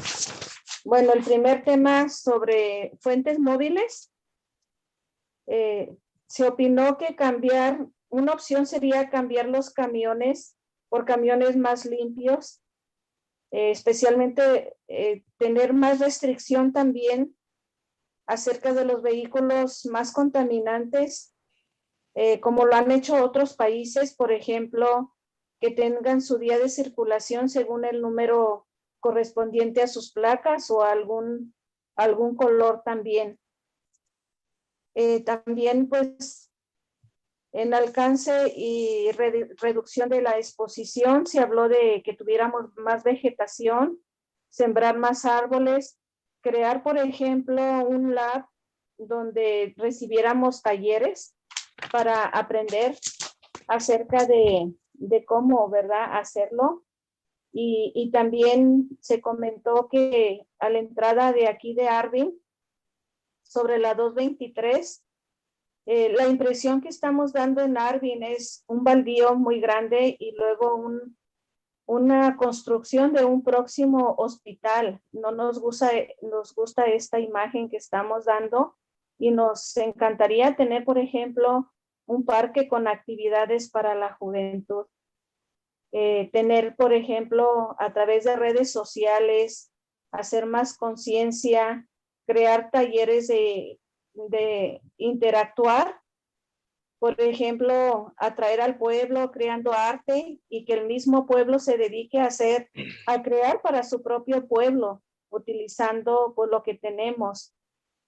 Bueno, el primer tema sobre fuentes móviles. Se opinó que una opción sería cambiar los camiones por camiones más limpios, especialmente tener más restricción también acerca de los vehículos más contaminantes, como lo han hecho otros países, por ejemplo, que tengan su día de circulación según el número correspondiente a sus placas o algún color también. También pues en alcance y reducción de la exposición se habló de que tuviéramos más vegetación, sembrar más árboles, crear, por ejemplo, un lab donde recibiéramos talleres para aprender acerca de cómo, ¿verdad?, hacerlo. Y también se comentó que a la entrada de aquí de Arvin, sobre la 223, la impresión que estamos dando en Arvin es un baldío muy grande y luego una construcción de un próximo hospital. No nos gusta esta imagen que estamos dando y nos encantaría tener, por ejemplo, un parque con actividades para la juventud. Tener, por ejemplo, a través de redes sociales, hacer más conciencia, crear talleres de interactuar, por ejemplo, atraer al pueblo creando arte y que el mismo pueblo se dedique a crear para su propio pueblo, utilizando pues lo que tenemos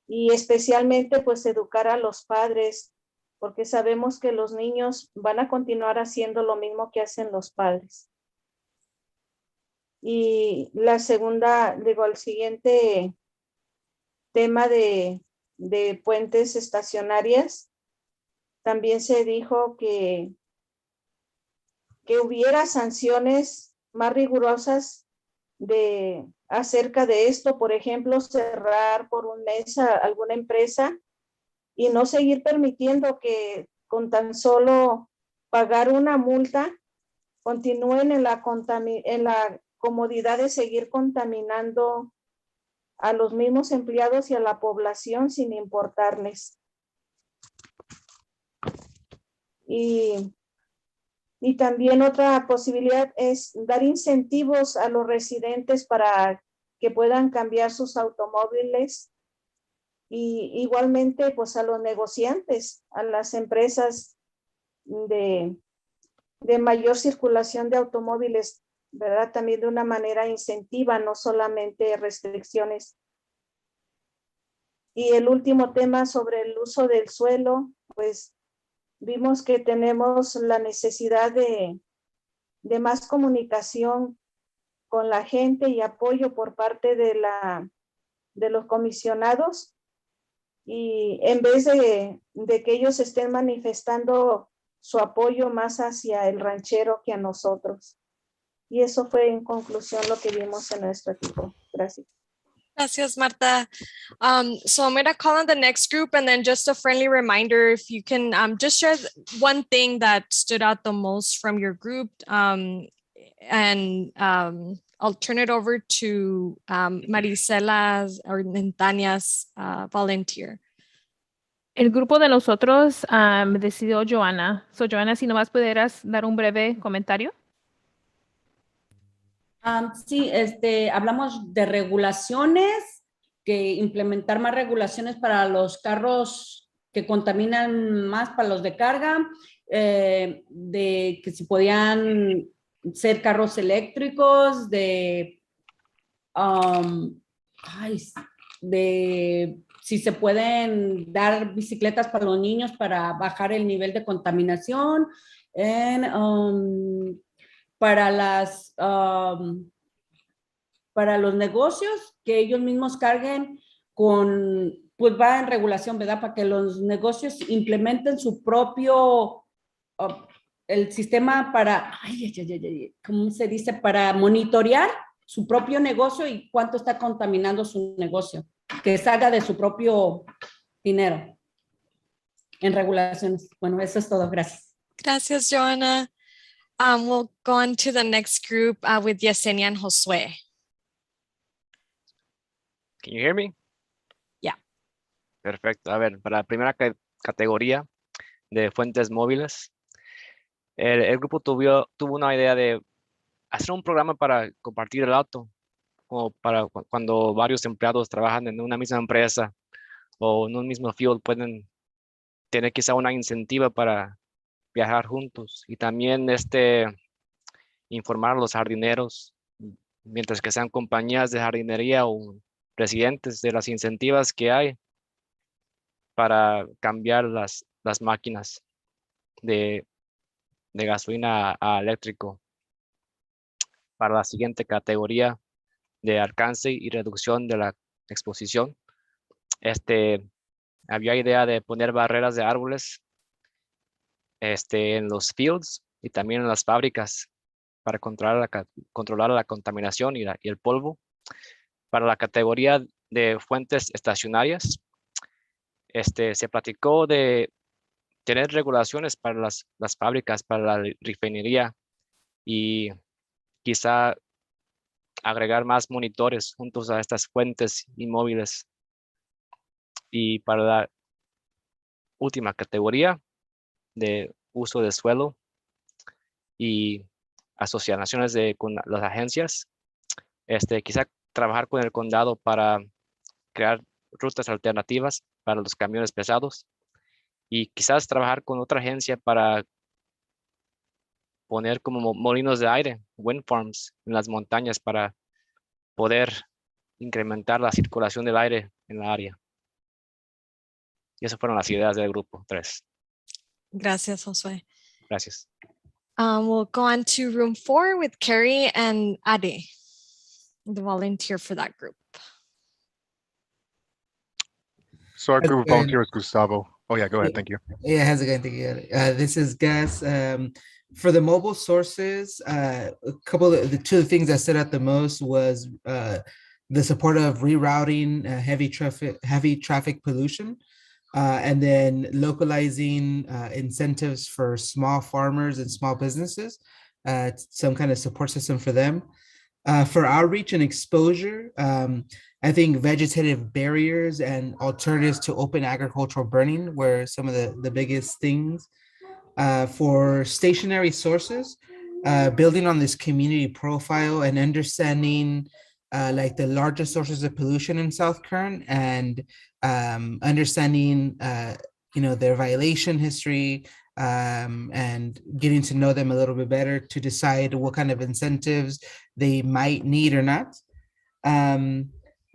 y especialmente pues educar a los padres, porque sabemos que los niños van a continuar haciendo lo mismo que hacen los padres. Y la segunda, digo, el siguiente tema de puentes estacionarias, también se dijo que hubiera sanciones más rigurosas acerca de esto, por ejemplo, cerrar por un mes a alguna empresa y no seguir permitiendo que con tan solo pagar una multa continúen en la comodidad de seguir contaminando a los mismos empleados y a la población sin importarles. Y también otra posibilidad es dar incentivos a los residentes para que puedan cambiar sus automóviles y igualmente pues a los negociantes, a las empresas de mayor circulación de automóviles, ¿verdad? También de una manera incentiva, no solamente restricciones. Y el último tema sobre el uso del suelo, pues vimos que tenemos la necesidad de más comunicación con la gente y apoyo por parte de los comisionados. Y en vez de que ellos estén manifestando su apoyo más hacia el ranchero que a nosotros. Y eso fue en conclusión lo que vimos en nuestro equipo. Gracias. Gracias, Marta. So I'm going to call on the next group, and then just a friendly reminder, if you can just share one thing that stood out the most from your group, and I'll turn it over to Marisela's or Tania's volunteer. El grupo de nosotros decidió Joana. So, Joana, si nomás pudieras dar un breve comentario. Sí, hablamos de regulaciones, que implementar más regulaciones para los carros que contaminan más, para los de carga, de que si podían ser carros eléctricos, de si se pueden dar bicicletas para los niños para bajar el nivel de contaminación, para los negocios, que ellos mismos carguen pues va en regulación, ¿verdad? Para que los negocios implementen su propio, el sistema para, ¿cómo se dice? Para monitorear su propio negocio y cuánto está contaminando su negocio, que salga de su propio dinero en regulaciones. Bueno, eso es todo. Gracias. Gracias, Joana. We'll go on to the next group with Yesenia and Josue. Can you hear me? Yeah. Perfecto. A ver, para la primera categoría de fuentes móviles, el grupo tuvo una idea de hacer un programa para compartir el auto, o para cuando varios empleados trabajan en una misma empresa o en un mismo field, pueden tener quizá una incentiva para viajar juntos, y también informar a los jardineros, mientras que sean compañías de jardinería o residentes, de las incentivas que hay para cambiar las máquinas de gasolina a eléctrico. Para la siguiente categoría de alcance y reducción de la exposición. Había idea de poner barreras de árboles en los fields y también en las fábricas para controlar la contaminación y el polvo. Para la categoría de fuentes estacionarias, se platicó de tener regulaciones para las fábricas, para la refinería y quizá agregar más monitores juntos a estas fuentes inmóviles. Y para la última categoría de uso de suelo y asociaciones con las agencias, quizá trabajar con el condado para crear rutas alternativas para los camiones pesados y quizás trabajar con otra agencia para poner como molinos de aire, wind farms en las montañas para poder incrementar la circulación del aire en la área. Y esas fueron las ideas del grupo 3. Gracias, Josué. Gracias. We'll go on to room 4 with Carrie and Ade, the volunteer for that group. So our group of volunteers, Gustavo. Oh yeah, go ahead. Thank you. Yeah, how's it going? Thank you. This is Gus. For the mobile sources, the two things that stood out the most was the support of rerouting heavy traffic pollution, and then localizing incentives for small farmers and small businesses, some kind of support system for them. For outreach and exposure, I think vegetative barriers and alternatives to open agricultural burning were some of the biggest things. For stationary sources, building on this community profile and understanding like the largest sources of pollution in South Kern and understanding their violation history, and getting to know them a little bit better to decide what kind of incentives they might need or not.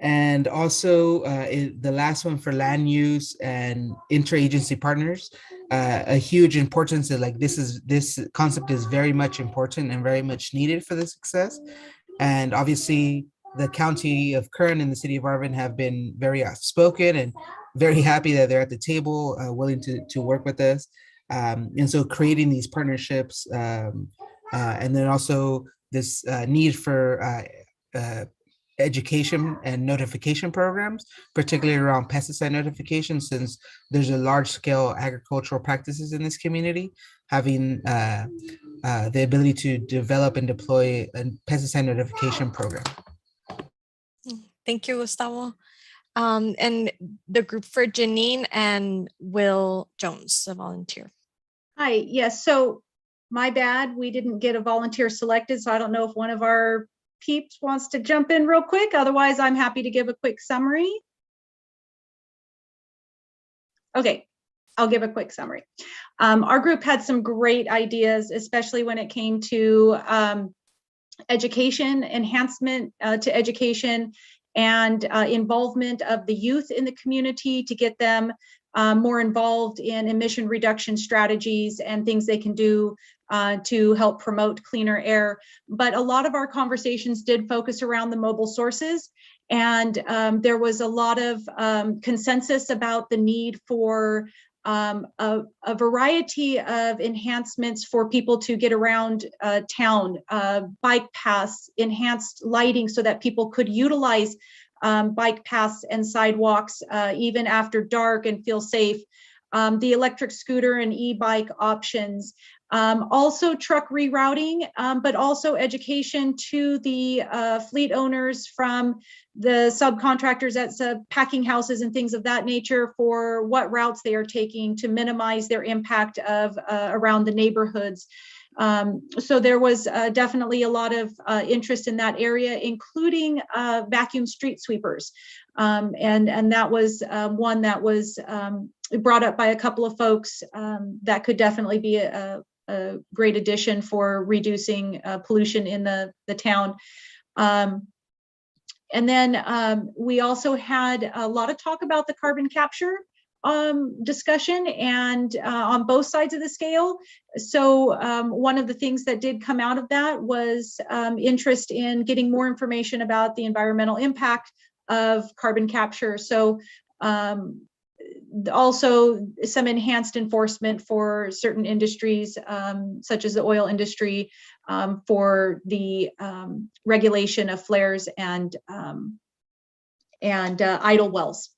And also the last one for land use and interagency partners, a huge importance of like this concept is very much important and very much needed for the success. And obviously the County of Kern and the City of Arvin have been very outspoken and very happy that they're at the table, willing to work with us. And so creating these partnerships, and then also this need for education and notification programs, particularly around pesticide notification, since there's a large scale agricultural practices in this community, having the ability to develop and deploy a pesticide notification program. Thank you, Gustavo. And the group for Janine and Will Jones, a volunteer. Hi, yes, so my bad, we didn't get a volunteer selected, so I don't know if one of our peeps wants to jump in real quick. Otherwise, I'm happy to give a quick summary. Okay, I'll give a quick summary. Our group had some great ideas, especially when it came to education, enhancement to education, and involvement of the youth in the community to get them more involved in emission reduction strategies and things they can do to help promote cleaner air. But a lot of our conversations did focus around the mobile sources, and there was a lot of consensus about the need for a variety of enhancements for people to get around town, bike paths, enhanced lighting so that people could utilize bike paths and sidewalks even after dark and feel safe, the electric scooter and e-bike options, also truck rerouting, but also education to the fleet owners from the subcontractors at packing houses and things of that nature for what routes they are taking to minimize their impact of around the neighborhoods. So there was definitely a lot of interest in that area, including vacuum street sweepers. And that was one that was brought up by a couple of folks that could definitely be a great addition for reducing pollution in the town. And then we also had a lot of talk about the carbon capture discussion and on both sides of the scale. So one of the things that did come out of that was interest in getting more information about the environmental impact of carbon capture. So also some enhanced enforcement for certain industries, such as the oil industry, for the regulation of flares and idle wells.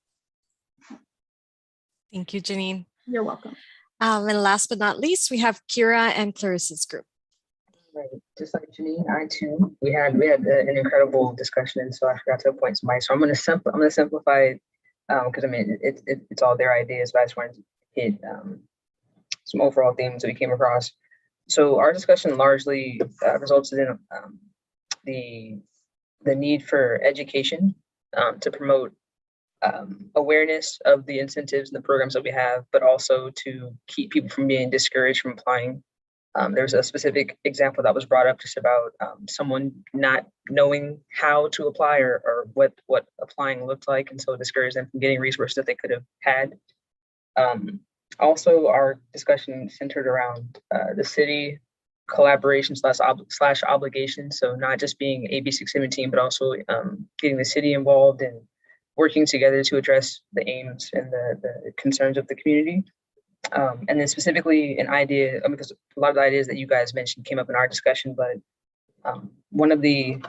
Thank you, Janine. You're welcome. And last but not least, we have Kira and Clarissa's group. Right, just like Janine, I too, we had an incredible discussion, and so I forgot to appoint somebody. So I'm gonna simplify it because I mean it's all their ideas, but I just wanted to hit some overall themes that we came across. So our discussion largely resulted in the need for education to promote awareness of the incentives and the programs that we have, but also to keep people from being discouraged from applying. There's a specific example that was brought up just about someone not knowing how to apply or what applying looked like, and so discouraged them from getting resources that they could have had. Also, our discussion centered around the city collaboration slash obligation. So not just being AB 617, but also getting the city involved and working together to address the aims and the concerns of the community. And then specifically an idea, because a lot of the ideas that you guys mentioned came up in our discussion, but one of the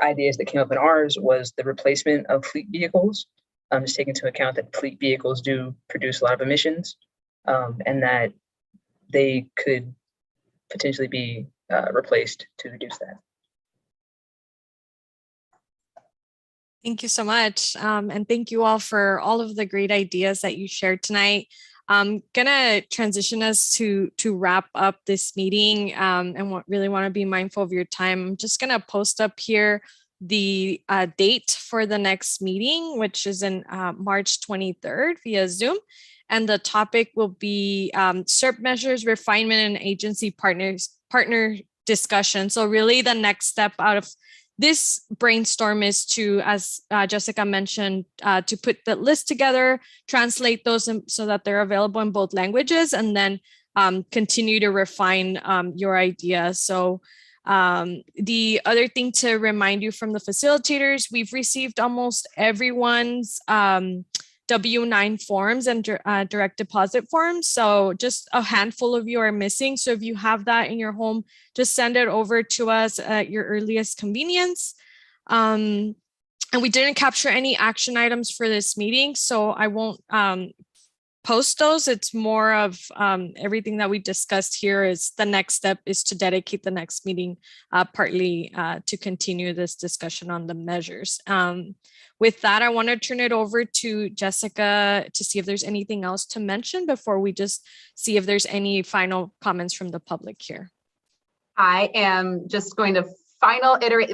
ideas that came up in ours was the replacement of fleet vehicles, just taking into account that fleet vehicles do produce a lot of emissions, and that they could potentially be replaced to reduce that. Thank you so much. And thank you all for all of the great ideas that you shared tonight. I'm gonna transition us to wrap up this meeting and really want to be mindful of your time. I'm just gonna post up here the date for the next meeting, which is in March 23rd via Zoom. And the topic will be SERP measures, refinement, and agency partner discussion. So really the next step out of this brainstorm is to, as Jessica mentioned, to put the list together, translate those so that they're available in both languages, and then continue to refine your idea. So the other thing to remind you from the facilitators, we've received almost everyone's W-9 forms and direct deposit forms. So just a handful of you are missing. So if you have that in your home, just send it over to us at your earliest convenience. And we didn't capture any action items for this meeting, so I won't post those. It's more of everything that we discussed here is the next step is to dedicate the next meeting partly to continue this discussion on the measures. With that, I want to turn it over to Jessica to see if there's anything else to mention before we just see if there's any final comments from the public here. I am just going to final iterate.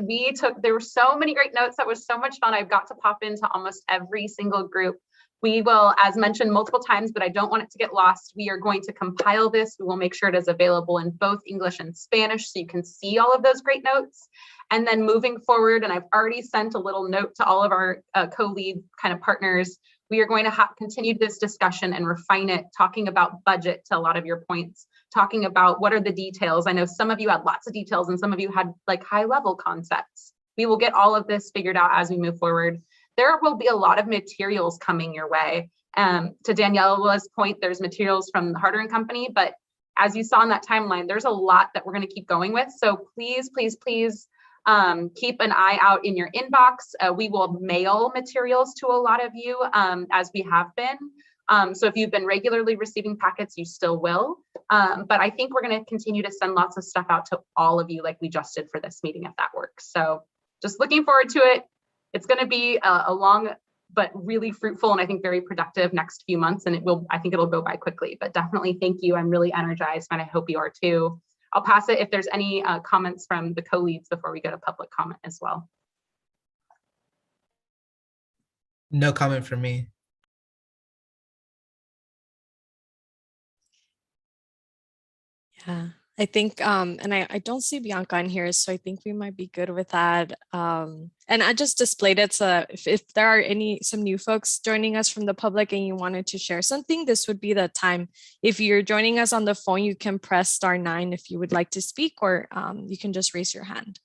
There were so many great notes. That was so much fun. I've got to pop into almost every single group. We will, as mentioned multiple times, but I don't want it to get lost, we are going to compile this. We will make sure it is available in both English and Spanish so you can see all of those great notes. And then moving forward, and I've already sent a little note to all of our co-lead kind of partners, we are going to continue this discussion and refine it, talking about budget to a lot of your points, talking about what are the details. I know some of you had lots of details and some of you had like high level concepts. We will get all of this figured out as we move forward. There will be a lot of materials coming your way. To Daniela's point, there's materials from the Harder & Company, but as you saw in that timeline, there's a lot that we're going to keep going with. So please, please, please keep an eye out in your inbox. We will mail materials to a lot of you as we have been. So if you've been regularly receiving packets, you still will. But I think we're going to continue to send lots of stuff out to all of you like we just did for this meeting, if that works. So just looking forward to it. It's going to be a long, but really fruitful and I think very productive next few months. And I think it'll go by quickly, but definitely thank you. I'm really energized and I hope you are too. I'll pass it if there's any comments from the co-leads before we go to public comment as well. No comment from me. Yeah, I think, and I don't see Bianca in here, so I think we might be good with that. And I just displayed it, so if there are some new folks joining us from the public and you wanted to share something, this would be the time. If you're joining us on the phone, you can press *9 if you would like to speak, or you can just raise your hand.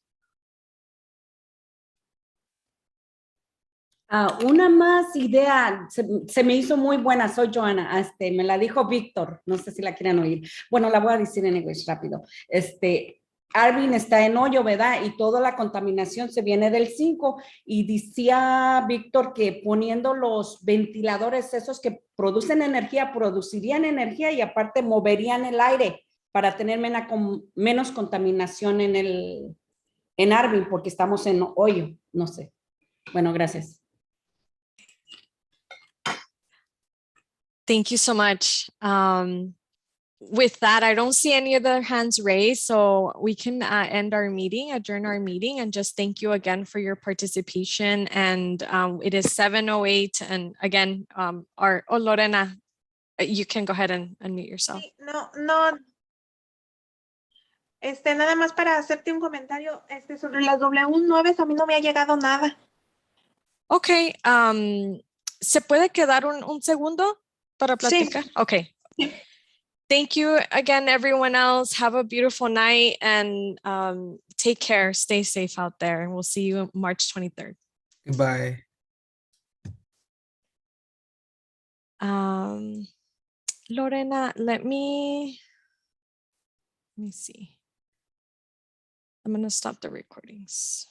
Una más idea, se me hizo muy buena, soy Joana, me la dijo Víctor, no sé si la quieren oír. Bueno, la voy a decir en inglés rápido. Arvin está en hoyo, ¿verdad? Y toda la contaminación se viene del 5 y decía Víctor que poniendo los ventiladores esos que producen energía, producirían energía y aparte moverían el aire para tener menos contaminación en Arvin porque estamos en hoyo, no sé. Bueno, gracias. Thank you so much. With that, I don't see any other hands raised, so we can end our meeting, adjourn our meeting, and just thank you again for your participation. And it is 7:08, and again, Lorena, you can go ahead and unmute yourself. Sí, no, nada más para hacerte un comentario, sobre las W9, a mí no me ha llegado nada. Okay, ¿se puede quedar un segundo para platicar? Sí. Okay. Sí. Thank you again, everyone else. Have a beautiful night and take care. Stay safe out there. And we'll see you March 23rd. Goodbye. Lorena, let me see. I'm going to stop the recordings.